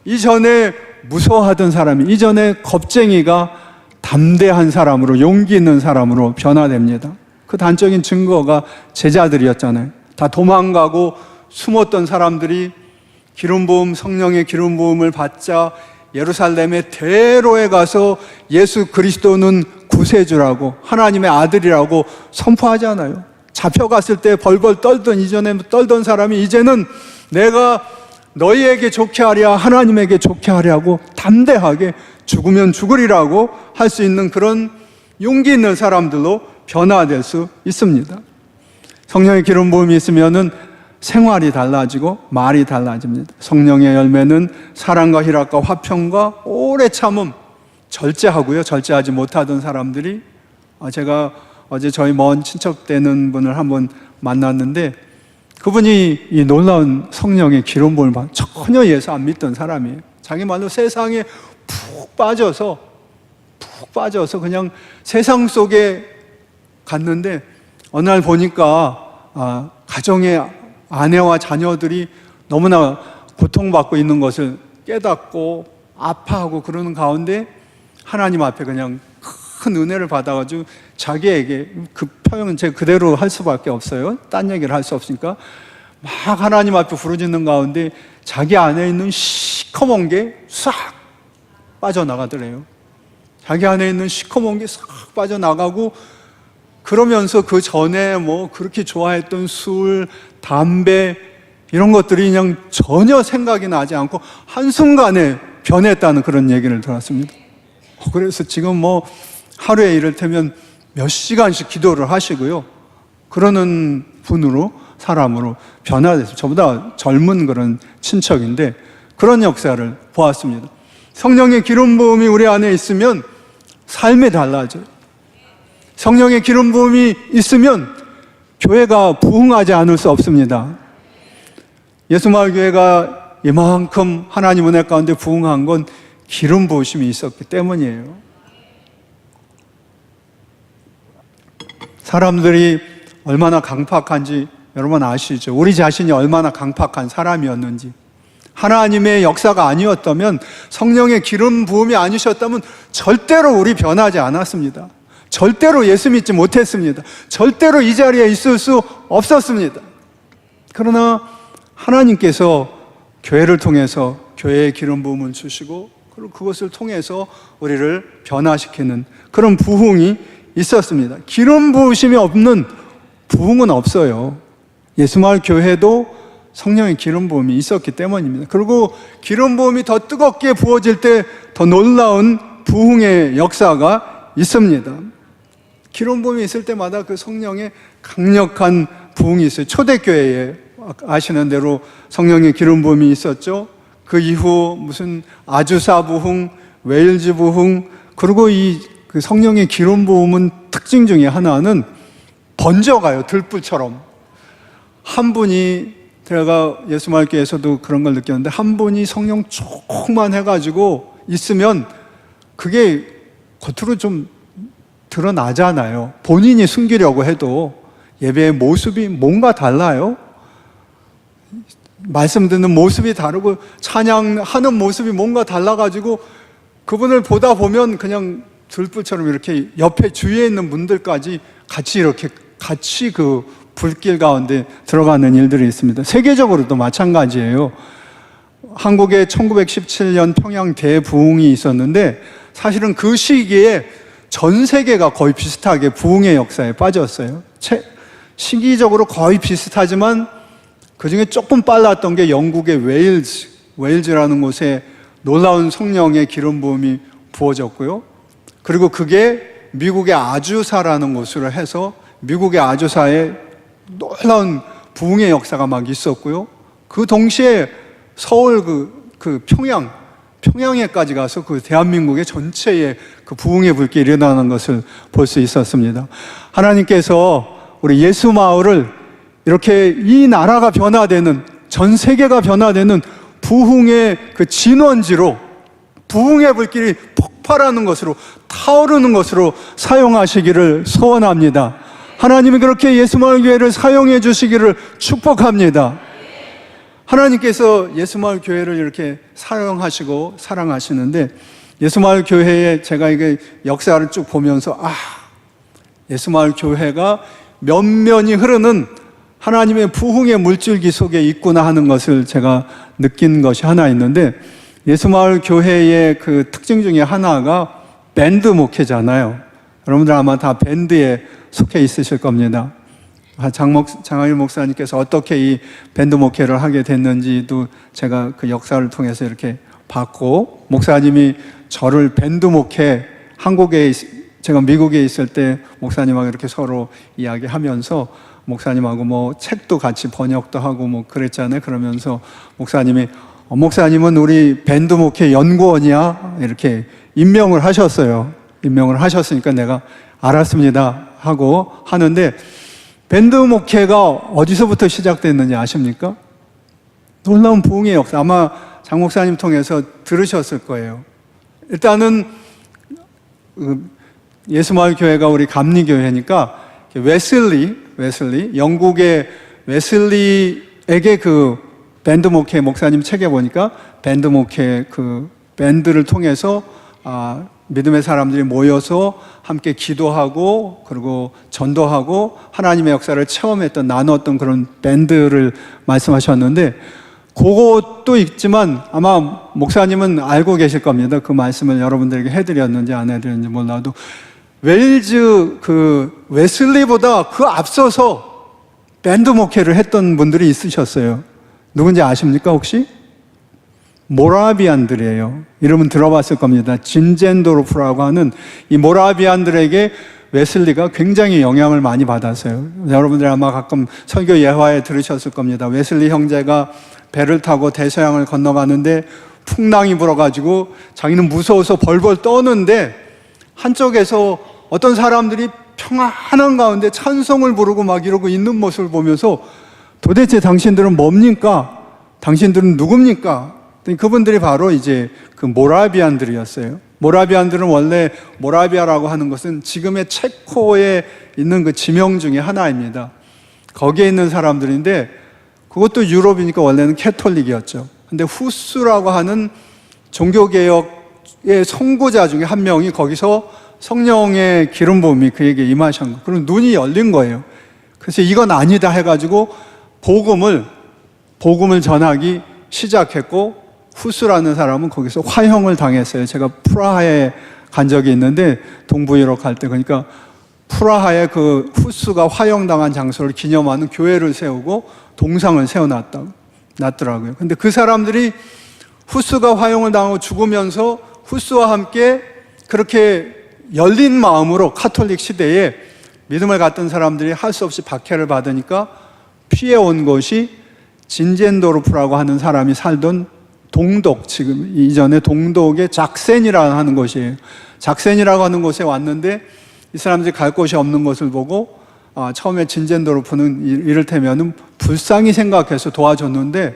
이전에 무서워하던 사람이, 이전에 겁쟁이가 담대한 사람으로, 용기 있는 사람으로 변화됩니다. 그 단적인 증거가 제자들이었잖아요. 다 도망가고 숨었던 사람들이 기름 부음, 성령의 기름 부음을 받자 예루살렘의 대로에 가서 예수 그리스도는 구세주라고, 하나님의 아들이라고 선포하잖아요. 잡혀갔을 때 벌벌 떨던, 이전에 떨던 사람이 이제는 내가 너희에게 좋게 하랴, 하나님에게 좋게 하랴고 담대하게 죽으면 죽으리라고 할 수 있는 그런 용기 있는 사람들로 변화될 수 있습니다. 성령의 기름 부음이 있으면은 생활이 달라지고 말이 달라집니다. 성령의 열매는 사랑과 희락과 화평과 오래 참음, 절제하고요. 절제하지 못하던 사람들이, 제가 어제 저희 먼 친척 되는 분을 한번 만났는데 그분이 이 놀라운 성령의 기름 부음을 받아 전혀 예수 안 믿던 사람이에요. 자기 말로 세상에 푹 빠져서 그냥 세상 속에 갔는데 어느 날 보니까 가정의 아내와 자녀들이 너무나 고통받고 있는 것을 깨닫고 아파하고 그러는 가운데 하나님 앞에 그냥 큰 은혜를 받아가지고 자기에게, 그 표현은 제가 그대로 할 수밖에 없어요. 딴 얘기를 할 수 없으니까 막 하나님 앞에 부르짖는 가운데 자기 안에 있는 시커먼 게 싹 빠져나가더래요. 자기 안에 있는 시커먼 게 싹 빠져나가고, 그러면서 그 전에 그렇게 좋아했던 술, 담배 이런 것들이 그냥 전혀 생각이 나지 않고 한순간에 변했다는 그런 얘기를 들었습니다. 그래서 지금 하루에 이를테면 몇 시간씩 기도를 하시고요. 그러는 사람으로 변화됐어요. 저보다 젊은 그런 친척인데 그런 역사를 보았습니다. 성령의 기름 부음이 우리 안에 있으면 삶이 달라져요. 성령의 기름 부음이 있으면 교회가 부흥하지 않을 수 없습니다. 예수마을교회가 이만큼 하나님 은혜 가운데 부흥한 건 기름 부으심이 있었기 때문이에요. 사람들이 얼마나 강팍한지 여러분 아시죠? 우리 자신이 얼마나 강팍한 사람이었는지. 하나님의 역사가 아니었다면, 성령의 기름 부음이 아니셨다면 절대로 우리 변하지 않았습니다. 절대로 예수 믿지 못했습니다. 절대로 이 자리에 있을 수 없었습니다. 그러나 하나님께서 교회를 통해서 교회의 기름 부음을 주시고, 그리고 그것을 통해서 우리를 변화시키는 그런 부흥이 있었습니다. 기름 부으심이 없는 부흥은 없어요. 예수마을 교회도 성령의 기름 부음이 있었기 때문입니다. 그리고 기름 부음이 더 뜨겁게 부어질 때 더 놀라운 부흥의 역사가 있습니다. 기름 부음이 있을 때마다 그 성령의 강력한 부흥이 있어요. 초대교회에 아시는 대로 성령의 기름 부음이 있었죠. 그 이후 무슨 아주사 부흥, 웨일즈 부흥, 그리고 그 성령의 기름 부음은 특징 중에 하나는 번져가요. 들불처럼. 한 분이, 제가 예수마을교회에서도 그런 걸 느꼈는데, 한 분이 성령 충만해가지고 있으면 그게 겉으로 좀 드러나잖아요. 본인이 숨기려고 해도 예배의 모습이 뭔가 달라요. 말씀 듣는 모습이 다르고 찬양하는 모습이 뭔가 달라가지고 그분을 보다 보면 그냥 들불처럼 이렇게 옆에 주위에 있는 분들까지 같이 그 불길 가운데 들어가는 일들이 있습니다. 세계적으로도 마찬가지예요. 한국에 1917년 평양 대부흥이 있었는데, 사실은 그 시기에 전 세계가 거의 비슷하게 부흥의 역사에 빠졌어요. 시기적으로 거의 비슷하지만 그 중에 조금 빨랐던 게 영국의 웨일즈라는 곳에 놀라운 성령의 기름 부음이 부어졌고요. 그리고 그게 미국의 아주사라는 곳으로 해서 미국의 아주사에 놀라운 부흥의 역사가 막 있었고요. 그 동시에 서울 그 평양에까지 가서 그 대한민국의 전체에 그 부흥의 불길이 일어나는 것을 볼 수 있었습니다. 하나님께서 우리 예수마을을 이렇게 이 나라가 변화되는, 전 세계가 변화되는 부흥의 그 진원지로, 부흥의 불길이 폭발하는 것으로, 타오르는 것으로 사용하시기를 소원합니다. 하나님이 그렇게 예수마을 교회를 사용해 주시기를 축복합니다. 하나님께서 예수마을 교회를 이렇게 사용하시고 사랑하시는데, 예수마을 교회에 제가 이게 역사를 쭉 보면서 예수마을 교회가 면면이 흐르는 하나님의 부흥의 물줄기 속에 있구나 하는 것을 제가 느낀 것이 하나 있는데, 예수마을 교회의 그 특징 중에 하나가 밴드 목회잖아요. 여러분들 아마 다 밴드에 속해 있으실 겁니다. 장하일 목사님께서 어떻게 이 밴드 목회를 하게 됐는지도 제가 그 역사를 통해서 이렇게 봤고, 목사님이 저를 밴드 목회, 제가 미국에 있을 때 목사님하고 이렇게 서로 이야기하면서 목사님하고 뭐 책도 같이 번역도 하고 뭐 그랬잖아요. 그러면서 목사님은 우리 밴드 목회 연구원이야? 이렇게 임명을 하셨어요. 임명을 하셨으니까 내가 알았습니다 하고 하는데, 밴드 목회가 어디서부터 시작됐는지 아십니까? 놀라운 부흥의 역사, 아마 장 목사님 통해서 들으셨을 거예요. 일단은 예수마을 교회가 우리 감리교회니까 웨슬리, 영국의 웨슬리에게 그 밴드 목회, 목사님 책에 보니까 밴드 목회, 그 밴드를 통해서 믿음의 사람들이 모여서 함께 기도하고 그리고 전도하고 하나님의 역사를 체험했던, 나눴던 그런 밴드를 말씀하셨는데, 그것도 있지만 아마 목사님은 알고 계실 겁니다. 그 말씀을 여러분들에게 해드렸는지 안 해드렸는지 몰라도, 웨일즈 그 웨슬리보다 그 앞서서 밴드 목회를 했던 분들이 있으셨어요. 누군지 아십니까 혹시? 모라비안들이에요. 이름은 들어봤을 겁니다. 진젠도르프라고 하는 이 모라비안들에게 웨슬리가 굉장히 영향을 많이 받았어요. 여러분들이 아마 가끔 설교 예화에 들으셨을 겁니다. 웨슬리 형제가 배를 타고 대서양을 건너가는데 풍랑이 불어가지고 자기는 무서워서 벌벌 떠는데 한쪽에서 어떤 사람들이 평안한 가운데 찬송을 부르고 막 이러고 있는 모습을 보면서 도대체 당신들은 뭡니까? 당신들은 누굽니까? 그분들이 바로 이제 그 모라비안들이었어요. 모라비안들은 원래 모라비아라고 하는 것은 지금의 체코에 있는 그 지명 중에 하나입니다. 거기에 있는 사람들인데 그것도 유럽이니까 원래는 캐톨릭이었죠. 근데 후스라고 하는 종교개혁의 선구자 중에 한 명이 거기서 성령의 기름 부음이 그에게 임하신 거. 그럼 눈이 열린 거예요. 그래서 이건 아니다 해가지고 복음을 전하기 시작했고 후스라는 사람은 거기서 화형을 당했어요. 제가 프라하에 간 적이 있는데 동부 유럽 갈 때 그러니까 프라하에 그 후스가 화형당한 장소를 기념하는 교회를 세우고 동상을 세워놨더라고요. 근데 그 사람들이 후스가 화형을 당하고 죽으면서 후스와 함께 그렇게 열린 마음으로 카톨릭 시대에 믿음을 갖던 사람들이 할 수 없이 박해를 받으니까 피해온 곳이 진젠도르프라고 하는 사람이 살던 동독, 지금 이전에 동독의 작센이라고 하는 곳이에요. 작센이라고 하는 곳에 왔는데 이 사람들이 갈 곳이 없는 것을 보고 처음에 진젠도르프는 이를테면 불쌍히 생각해서 도와줬는데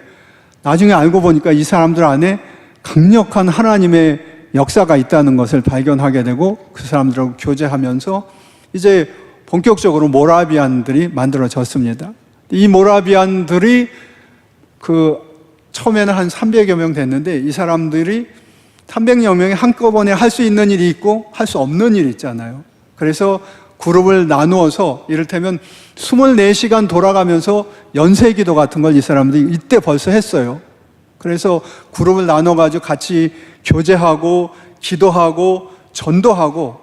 나중에 알고 보니까 이 사람들 안에 강력한 하나님의 역사가 있다는 것을 발견하게 되고 그 사람들하고 교제하면서 이제 본격적으로 모라비안들이 만들어졌습니다. 이 모라비안들이 처음에는 한 300여 명 됐는데 이 사람들이 300여 명이 한꺼번에 할 수 있는 일이 있고 할 수 없는 일이 있잖아요. 그래서 그룹을 나누어서 이를테면 24시간 돌아가면서 연쇄기도 같은 걸 이 사람들이 이때 벌써 했어요. 그래서 그룹을 나눠가지고 같이 교제하고 기도하고 전도하고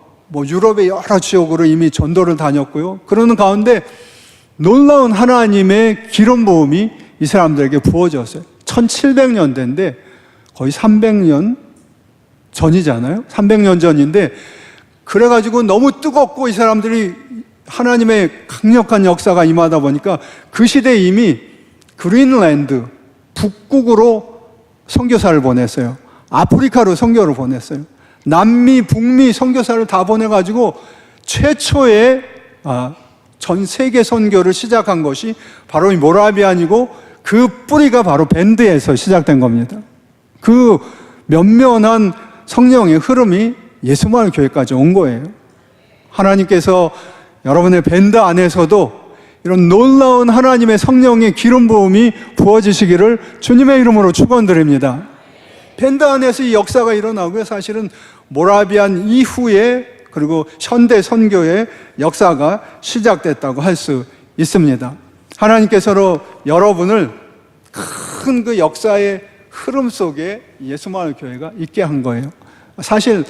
유럽의 여러 지역으로 이미 전도를 다녔고요. 그러는 가운데 놀라운 하나님의 기름 부음이 이 사람들에게 부어졌어요. 1700년대인데 거의 300년 전이잖아요. 300년 전인데 그래가지고 너무 뜨겁고 이 사람들이 하나님의 강력한 역사가 임하다 보니까 그 시대에 이미 그린랜드, 북극으로 선교사를 보냈어요. 아프리카로 선교를 보냈어요. 남미, 북미 선교사를 다 보내가지고 최초의 전 세계 선교를 시작한 것이 바로 이 모라비안이고 그 뿌리가 바로 밴드에서 시작된 겁니다. 그 면면한 성령의 흐름이 예수만의 교회까지 온 거예요. 하나님께서 여러분의 밴드 안에서도 이런 놀라운 하나님의 성령의 기름 부음이 부어지시기를 주님의 이름으로 축원드립니다. 밴드 안에서 이 역사가 일어나고요. 사실은 모라비안 이후에 그리고 현대 선교의 역사가 시작됐다고 할 수 있습니다. 하나님께서 여러분을 큰 그 역사의 흐름 속에 예수만의 교회가 있게 한 거예요. 사실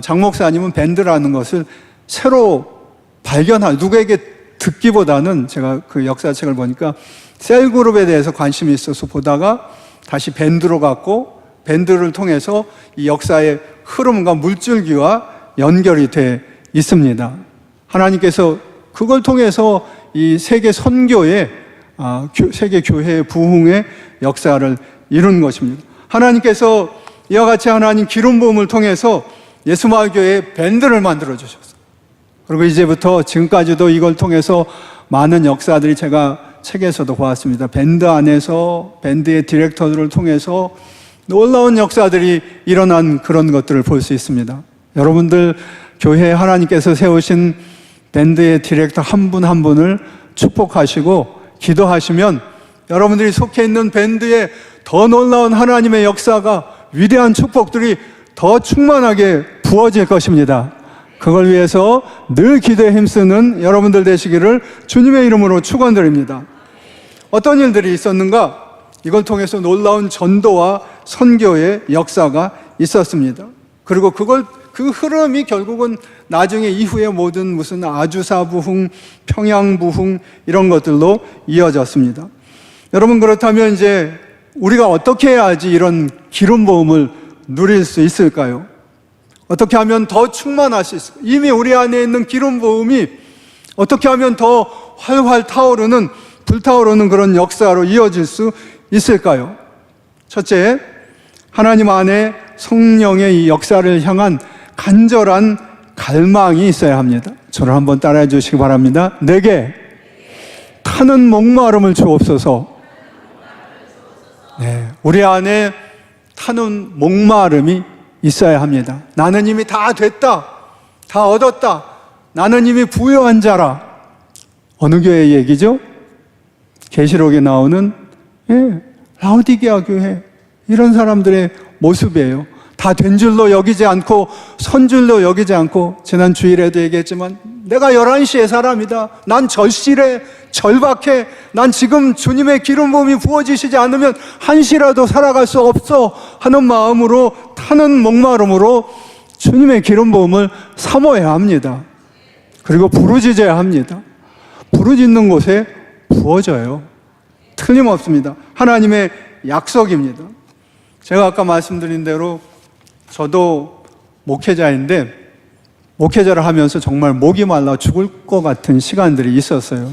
장 목사님은 밴드라는 것을 새로 누구에게 듣기보다는 제가 그 역사책을 보니까 셀그룹에 대해서 관심이 있어서 보다가 다시 밴드로 갔고 밴드를 통해서 이 역사의 흐름과 물줄기와 연결이 돼 있습니다. 하나님께서 그걸 통해서 이 세계 선교의 세계 교회의 부흥의 역사를 이룬 것입니다. 하나님께서 이와 같이 하나님 기름 부음을 통해서 예수마을 교회의 밴드를 만들어 주셨어요. 그리고 이제부터 지금까지도 이걸 통해서 많은 역사들이 제가 책에서도 보았습니다. 밴드 안에서 밴드의 디렉터들을 통해서 놀라운 역사들이 일어난 그런 것들을 볼 수 있습니다. 여러분들 교회에 하나님께서 세우신 밴드의 디렉터 한 분 한 분을 축복하시고 기도하시면 여러분들이 속해 있는 밴드에 더 놀라운 하나님의 역사가 위대한 축복들이 더 충만하게 부어질 것입니다. 그걸 위해서 늘 기도에 힘쓰는 여러분들 되시기를 주님의 이름으로 축원드립니다. 어떤 일들이 있었는가? 이걸 통해서 놀라운 전도와 선교의 역사가 있었습니다. 그리고 그 흐름이 결국은 나중에 이후에 모든 무슨 아주사 부흥, 평양 부흥 이런 것들로 이어졌습니다. 여러분 그렇다면 이제 우리가 어떻게 해야지 이런 기름 부음을 누릴 수 있을까요? 어떻게 하면 더 충만할 수 있을까? 이미 우리 안에 있는 기름 부음이 어떻게 하면 더 활활 타오르는, 불타오르는 그런 역사로 이어질 수 있을까요? 첫째, 하나님 안에 성령의 이 역사를 향한 간절한 갈망이 있어야 합니다. 저를 한번 따라해 주시기 바랍니다. 내게 타는 목마름을 주옵소서. 네, 우리 안에 타는 목마름이 있어야 합니다. 나는 이미 다 됐다, 다 얻었다, 나는 이미 부유한 자라. 어느 교회 얘기죠? 계시록에 나오는 라오디게아 교회, 이런 사람들의 모습이에요. 다 된 줄로 여기지 않고 선 줄로 여기지 않고, 지난 주일에도 얘기했지만 내가 11시의 사람이다, 난 절실해, 절박해, 난 지금 주님의 기름 부음이 부어지시지 않으면 한시라도 살아갈 수 없어 하는 마음으로, 타는 목마름으로 주님의 기름 부음을 사모해야 합니다. 그리고 부르짖어야 합니다. 부르짖는 곳에 부어져요. 틀림없습니다. 하나님의 약속입니다. 제가 아까 말씀드린 대로 저도 목회자인데, 목회자를 하면서 정말 목이 말라 죽을 것 같은 시간들이 있었어요.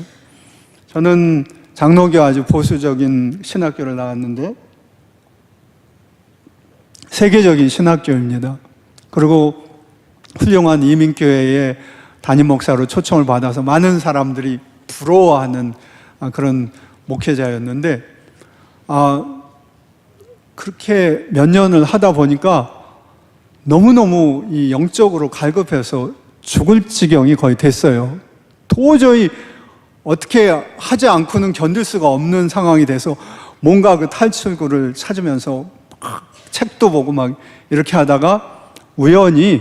저는 장로교 아주 보수적인 신학교를 나왔는데, 세계적인 신학교입니다. 그리고 훌륭한 이민교회의 담임 목사로 초청을 받아서 많은 사람들이 부러워하는 그런 목회자였는데, 그렇게 몇 년을 하다 보니까 너무너무 이 영적으로 갈급해서 죽을 지경이 거의 됐어요. 도저히 어떻게 하지 않고는 견딜 수가 없는 상황이 돼서 뭔가 그 탈출구를 찾으면서 책도 보고 막 이렇게 하다가 우연히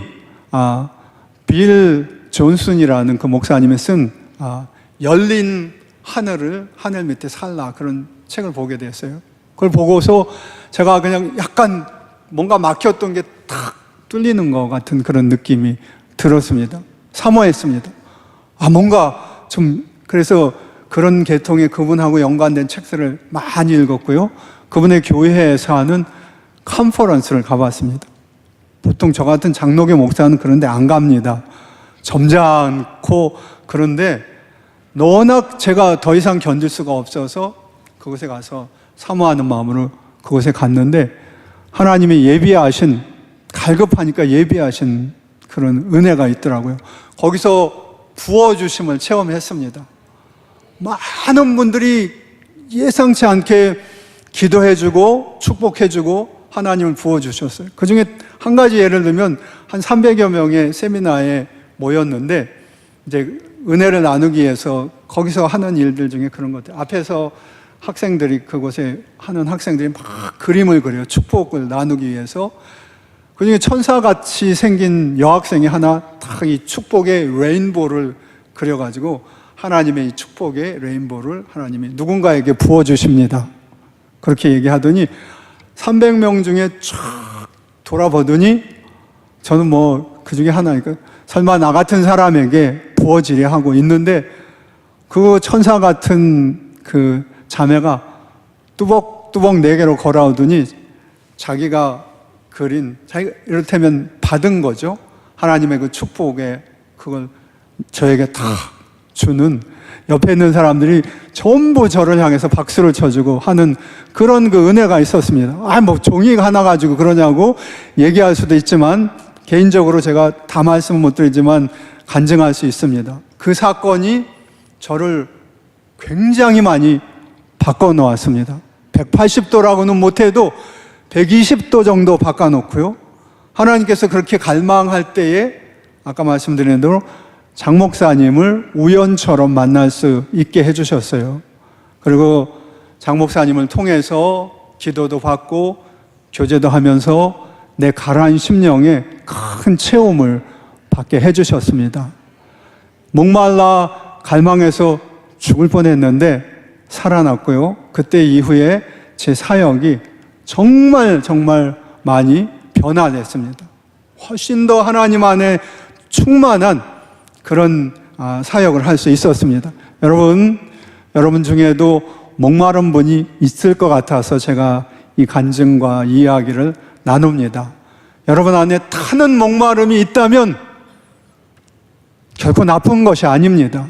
빌 존슨이라는 그 목사님이 쓴 열린 하늘 밑에 살라, 그런 책을 보게 됐어요. 그걸 보고서 제가 그냥 약간 뭔가 막혔던 게 탁 뚫리는 것 같은 그런 느낌이 들었습니다. 사모했습니다. 뭔가 좀, 그래서 그런 계통의 그분하고 연관된 책들을 많이 읽었고요. 그분의 교회에서 하는 컨퍼런스를 가봤습니다. 보통 저 같은 장로교 목사는 그런데 안 갑니다. 점잖고, 그런데 워낙 제가 더 이상 견딜 수가 없어서 그곳에 가서 사모하는 마음으로 그곳에 갔는데, 하나님이 예비하신, 갈급하니까 예비하신 그런 은혜가 있더라고요. 거기서 부어주심을 체험했습니다. 많은 분들이 예상치 않게 기도해주고 축복해주고 하나님을 부어주셨어요. 그 중에 한 가지 예를 들면 한 300여 명의 세미나에 모였는데, 이제 은혜를 나누기 위해서 거기서 하는 일들 중에 그런 것들, 앞에서 학생들이, 그곳에 하는 학생들이 막 그림을 그려요. 축복을 나누기 위해서. 그 중에 천사같이 생긴 여학생이 하나 딱 이 축복의 레인보우를 그려가지고 하나님의 이 축복의 레인보우를 하나님이 누군가에게 부어주십니다. 그렇게 얘기하더니 300명 중에 쫙 돌아보더니, 저는 뭐 그 중에 하나니까 설마 나 같은 사람에게 부어지려 하고 있는데, 그 천사 같은 그 자매가 뚜벅뚜벅 4개로 걸어오더니 자기가 그린, 자기가 이를테면 받은 거죠. 하나님의 그 축복에 그걸 저에게 다 주는, 옆에 있는 사람들이 전부 저를 향해서 박수를 쳐주고 하는 그런 그 은혜가 있었습니다. 뭐 종이 하나 가지고 그러냐고 얘기할 수도 있지만, 개인적으로 제가 다 말씀은 못 드리지만 간증할 수 있습니다. 그 사건이 저를 굉장히 많이 바꿔놓았습니다. 180도라고는 못해도 120도 정도 바꿔놓고요. 하나님께서 그렇게 갈망할 때에 아까 말씀드린 대로 장 목사님을 우연처럼 만날 수 있게 해주셨어요. 그리고 장 목사님을 통해서 기도도 받고 교제도 하면서 내 가라앉은 심령에 큰 체험을 받게 해주셨습니다. 목말라 갈망해서 죽을 뻔했는데 살아났고요. 그때 이후에 제 사역이 정말 많이 변화됐습니다. 훨씬 더 하나님 안에 충만한 그런 사역을 할 수 있었습니다. 여러분 중에도 목마른 분이 있을 것 같아서 제가 이 간증과 이야기를 나눕니다. 여러분 안에 타는 목마름이 있다면 결코 나쁜 것이 아닙니다.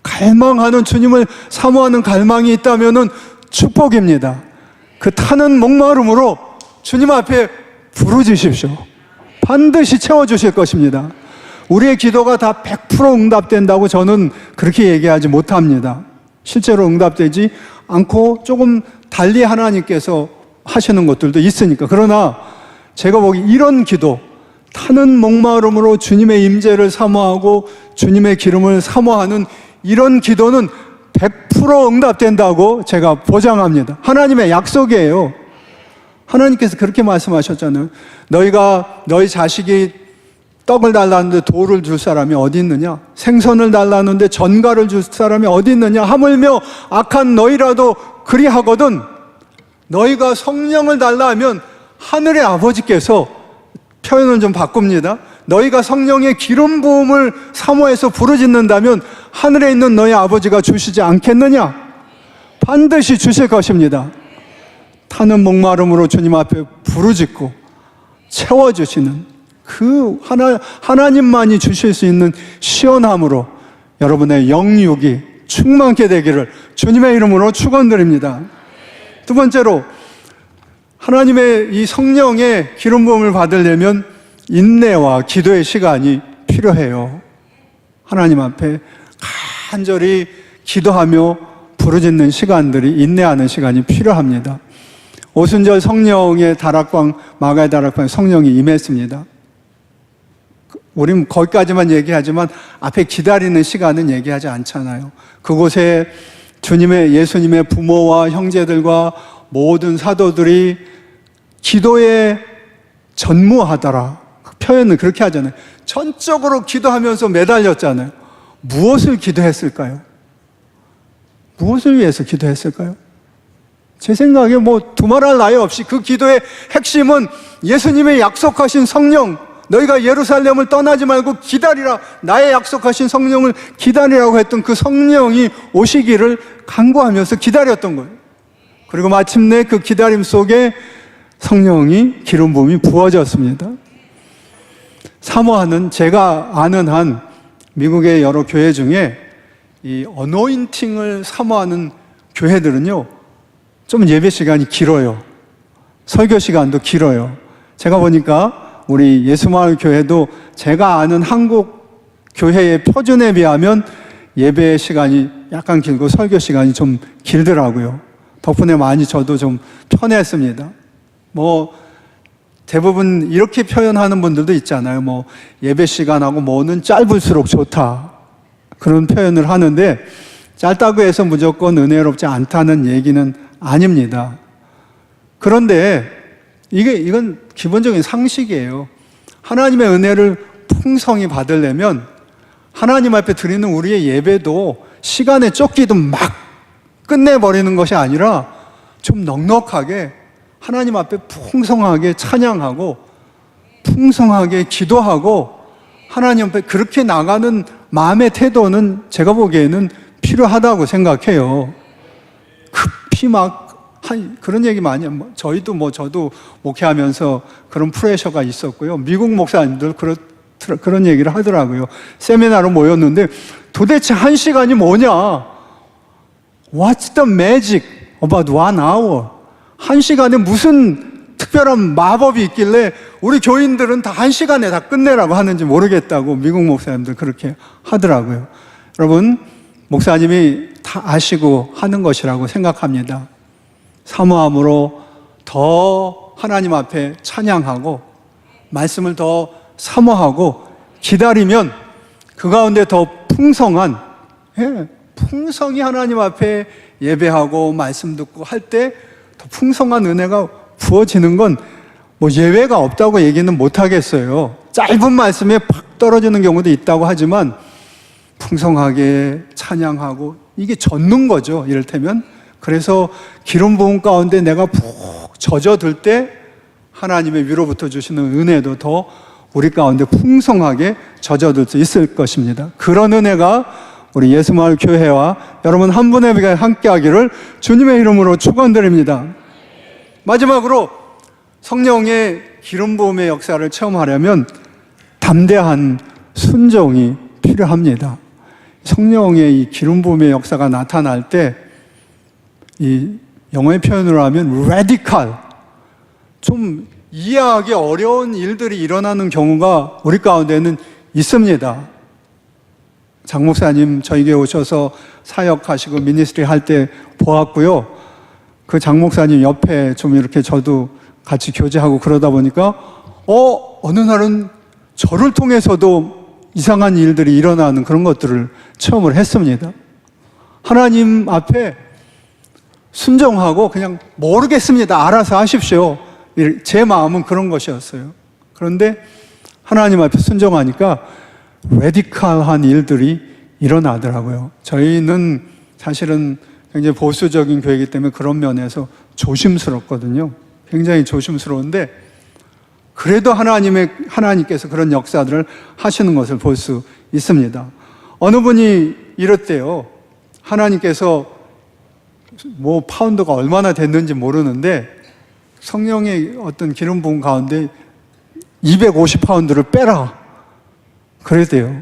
갈망하는, 주님을 사모하는 갈망이 있다면 축복입니다. 그 타는 목마름으로 주님 앞에 부르짖으십시오. 반드시 채워주실 것입니다. 우리의 기도가 다 100% 응답된다고 저는 그렇게 얘기하지 못합니다. 실제로 응답되지 않고 조금 달리 하나님께서 하시는 것들도 있으니까. 그러나 제가 보기 이런 기도, 타는 목마름으로 주님의 임재를 사모하고 주님의 기름을 사모하는 이런 기도는 100% 응답된다고 제가 보장합니다. 하나님의 약속이에요. 하나님께서 그렇게 말씀하셨잖아요. 너희 자식이 떡을 달라는데 돌을 줄 사람이 어디 있느냐? 생선을 달라는데 전갈을 줄 사람이 어디 있느냐? 하물며 악한 너희라도 그리하거든 너희가 성령을 달라 하면 하늘의 아버지께서, 표현은 좀 바꿉니다. 너희가 성령의 기름 부음을 사모해서 부르짖는다면 하늘에 있는 너희 아버지가 주시지 않겠느냐? 반드시 주실 것입니다. 타는 목마름으로 주님 앞에 부르짖고 채워주시는 그 하나님만이 주실 수 있는 시원함으로 여러분의 영육이 충만케 되기를 주님의 이름으로 축원드립니다. 두 번째로, 하나님의 이 성령의 기름 부음을 받으려면 인내와 기도의 시간이 필요해요. 하나님 앞에 간절히 기도하며 부르짖는 시간들이, 인내하는 시간이 필요합니다. 오순절 성령의 다락방, 마가의 다락방에 성령이 임했습니다. 우린 거기까지만 얘기하지만 앞에 기다리는 시간은 얘기하지 않잖아요. 그곳에 예수님의 부모와 형제들과 모든 사도들이 기도에 전무하더라. 그 표현을 그렇게 하잖아요. 전적으로 기도하면서 매달렸잖아요. 무엇을 기도했을까요? 무엇을 위해서 기도했을까요? 제 생각에 두말할 나위 없이 그 기도의 핵심은 예수님의 약속하신 성령, 너희가 예루살렘을 떠나지 말고 기다리라, 나의 약속하신 성령을 기다리라고 했던 그 성령이 오시기를 간구하면서 기다렸던 거예요. 그리고 마침내 그 기다림 속에 성령이 기름 부음이 부어졌습니다. 사모하는, 제가 아는 한 미국의 여러 교회 중에 이 어노인팅을 사모하는 교회들은요, 좀 예배 시간이 길어요. 설교 시간도 길어요. 제가 보니까 우리 예수마을 교회도 제가 아는 한국 교회의 표준에 비하면 예배 시간이 약간 길고 설교 시간이 좀 길더라고요. 덕분에 많이 저도 좀 편했습니다. 대부분 이렇게 표현하는 분들도 있잖아요. 예배 시간하고 뭐는 짧을수록 좋다, 그런 표현을 하는데, 짧다고 해서 무조건 은혜롭지 않다는 얘기는 아닙니다. 그런데 이건 기본적인 상식이에요. 하나님의 은혜를 풍성히 받으려면 하나님 앞에 드리는 우리의 예배도 시간에 쫓기도 막 끝내버리는 것이 아니라 좀 넉넉하게 하나님 앞에 풍성하게 찬양하고 풍성하게 기도하고 하나님 앞에 그렇게 나가는 마음의 태도는 제가 보기에는 필요하다고 생각해요. 급히 그런 얘기 많이, 저도 목회하면서 그런 프레셔가 있었고요. 미국 목사님들 그런 얘기를 하더라고요. 세미나로 모였는데 도대체 1시간이 뭐냐? What's the magic about 1 hour? 1시간에 무슨 특별한 마법이 있길래 우리 교인들은 다 1시간에 다 끝내라고 하는지 모르겠다고 미국 목사님들 그렇게 하더라고요. 여러분, 목사님이 다 아시고 하는 것이라고 생각합니다. 사모함으로 더 하나님 앞에 찬양하고 말씀을 더 사모하고 기다리면 그 가운데 더 풍성히 하나님 앞에 예배하고 말씀 듣고 할 때 더 풍성한 은혜가 부어지는 건 예외가 없다고 얘기는 못 하겠어요. 짧은 말씀에 팍 떨어지는 경우도 있다고 하지만 풍성하게 찬양하고 이게 젖는 거죠, 이를테면. 그래서 기름 부음 가운데 내가 푹 젖어들 때 하나님의 위로부터 주시는 은혜도 더 우리 가운데 풍성하게 젖어들 수 있을 것입니다. 그런 은혜가 우리 예수마을 교회와 여러분 한 분에 함께 하기를 주님의 이름으로 축원드립니다. 마지막으로 성령의 기름 부음의 역사를 체험하려면 담대한 순종이 필요합니다. 성령의 이 기름 부음의 역사가 나타날 때 이 영어의 표현으로 하면 radical, 좀 이해하기 어려운 일들이 일어나는 경우가 우리 가운데는 있습니다. 장 목사님 저에게 오셔서 사역하시고 미니스트리 할 때 보았고요. 그 장 목사님 옆에 좀 이렇게 저도 같이 교제하고 그러다 보니까 어느 날은 저를 통해서도 이상한 일들이 일어나는 그런 것들을 체험을 했습니다. 하나님 앞에 순종하고 그냥 모르겠습니다. 알아서 하십시오. 제 마음은 그런 것이었어요. 그런데 하나님 앞에 순종하니까 레디컬한 일들이 일어나더라고요. 저희는 사실은 굉장히 보수적인 교회이기 때문에 그런 면에서 조심스럽거든요. 굉장히 조심스러운데 그래도 하나님께서 그런 역사들을 하시는 것을 볼 수 있습니다. 어느 분이 이랬대요. 하나님께서 뭐 파운드가 얼마나 됐는지 모르는데 성령의 어떤 기름 부음 가운데 250파운드를 빼라 그랬대요.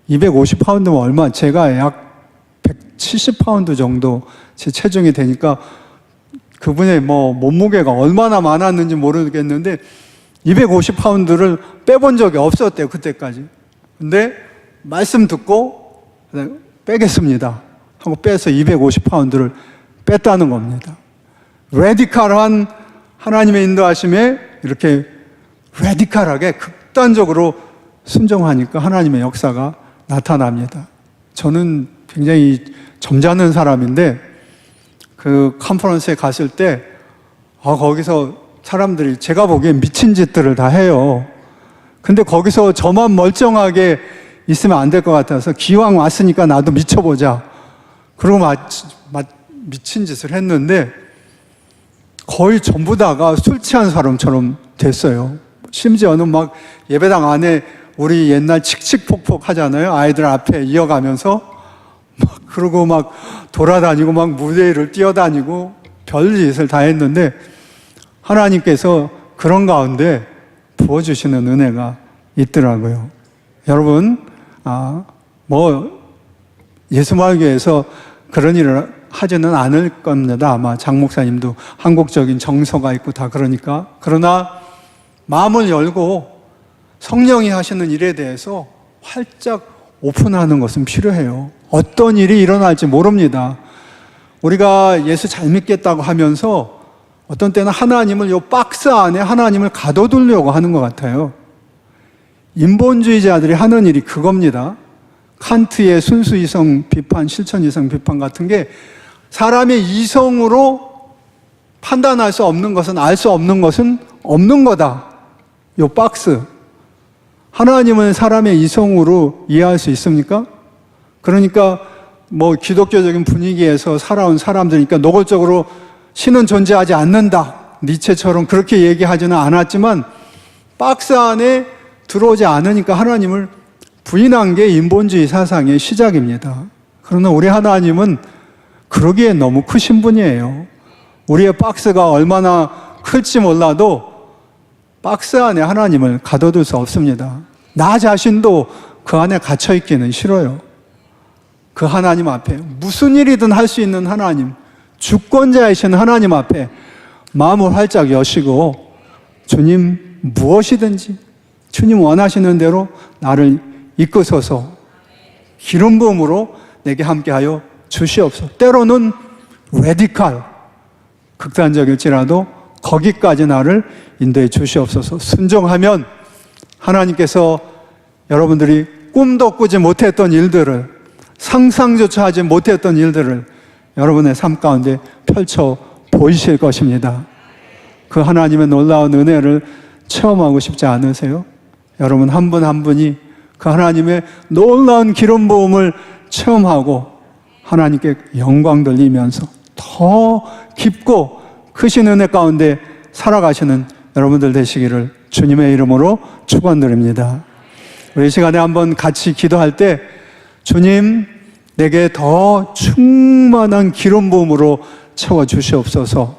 250파운드면 얼마? 제가 약 170파운드 정도 제 체중이 되니까 그분의 몸무게가 얼마나 많았는지 모르겠는데 250파운드를 빼본 적이 없었대요. 그때까지. 근데 말씀 듣고 빼겠습니다 하고 빼서 250파운드를 뺐다는 겁니다. 레디컬한 하나님의 인도하심에 이렇게 레디컬하게 극단적으로 순종하니까 하나님의 역사가 나타납니다. 저는 굉장히 점잖은 사람인데 그 컨퍼런스에 갔을 때 거기서 사람들이 제가 보기엔 미친 짓들을 다 해요. 근데 거기서 저만 멀쩡하게 있으면 안 될 것 같아서 기왕 왔으니까 나도 미쳐보자. 그러고 미친 짓을 했는데 거의 전부 다가 술 취한 사람처럼 됐어요. 심지어는 막 예배당 안에 우리 옛날 칙칙폭폭 하잖아요. 아이들 앞에 이어가면서 그러고 막 돌아다니고 막 무대를 뛰어다니고 별짓을 다 했는데 하나님께서 그런 가운데 부어주시는 은혜가 있더라고요. 여러분, 예수마을교회에서 그런 일을 하지는 않을 겁니다. 아마 장 목사님도 한국적인 정서가 있고 다 그러니까. 그러나 마음을 열고 성령이 하시는 일에 대해서 활짝 오픈하는 것은 필요해요. 어떤 일이 일어날지 모릅니다. 우리가 예수 잘 믿겠다고 하면서 어떤 때는 하나님을 요 박스 안에 하나님을 가둬두려고 하는 것 같아요. 인본주의자들이 하는 일이 그겁니다. 칸트의 순수 이성 비판, 실천 이성 비판 같은 게 사람의 이성으로 판단할 수 없는 것은, 알 수 없는 것은 없는 거다. 요 박스. 하나님은 사람의 이성으로 이해할 수 있습니까? 그러니까 기독교적인 분위기에서 살아온 사람들이니까 노골적으로 신은 존재하지 않는다. 니체처럼 그렇게 얘기하지는 않았지만 박스 안에 들어오지 않으니까 하나님을 부인한 게 인본주의 사상의 시작입니다. 그러나 우리 하나님은 그러기엔 너무 크신 분이에요. 우리의 박스가 얼마나 클지 몰라도 박스 안에 하나님을 가둬둘 수 없습니다. 나 자신도 그 안에 갇혀있기는 싫어요. 그 하나님 앞에 무슨 일이든 할 수 있는 하나님, 주권자이신 하나님 앞에 마음을 활짝 여시고 주님 무엇이든지 주님 원하시는 대로 나를 이끄소서 기름 부음으로 내게 함께하여 주시옵소서. 때로는 레디컬, 극단적일지라도 거기까지 나를 인도해 주시옵소서. 순종하면 하나님께서 여러분들이 꿈도 꾸지 못했던 일들을, 상상조차 하지 못했던 일들을 여러분의 삶 가운데 펼쳐 보이실 것입니다. 그 하나님의 놀라운 은혜를 체험하고 싶지 않으세요? 여러분 한 분 한 분이 그 하나님의 놀라운 기름 부음을 체험하고 하나님께 영광 돌리면서 더 깊고 크신 은혜 가운데 살아가시는 여러분들 되시기를 주님의 이름으로 축원드립니다. 우리 이 시간에 한번 같이 기도할 때 주님 내게 더 충만한 기름 부음으로 채워 주시옵소서.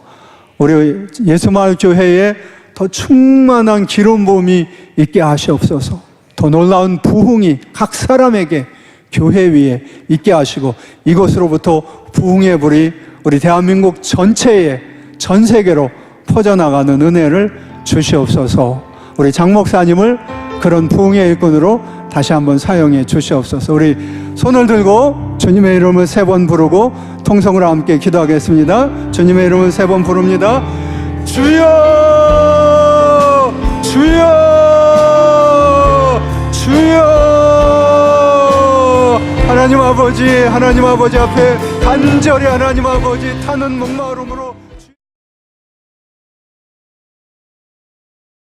우리 예수마을 교회에 더 충만한 기름 부음이 있게 하시옵소서. 더 놀라운 부흥이 각 사람에게 교회 위에 있게 하시고 이곳으로부터 부흥의 불이 우리 대한민국 전체에 전 세계로 퍼져나가는 은혜를 주시옵소서. 우리 장 목사님을 그런 부흥의 일꾼으로 다시 한번 사용해 주시옵소서. 우리 손을 들고 주님의 이름을 3번 부르고 통성으로 함께 기도하겠습니다. 주님의 이름을 3번 부릅니다. 주여, 주여, 주여. 하나님 아버지 앞에 간절히 하나님 아버지 타는 목마름으로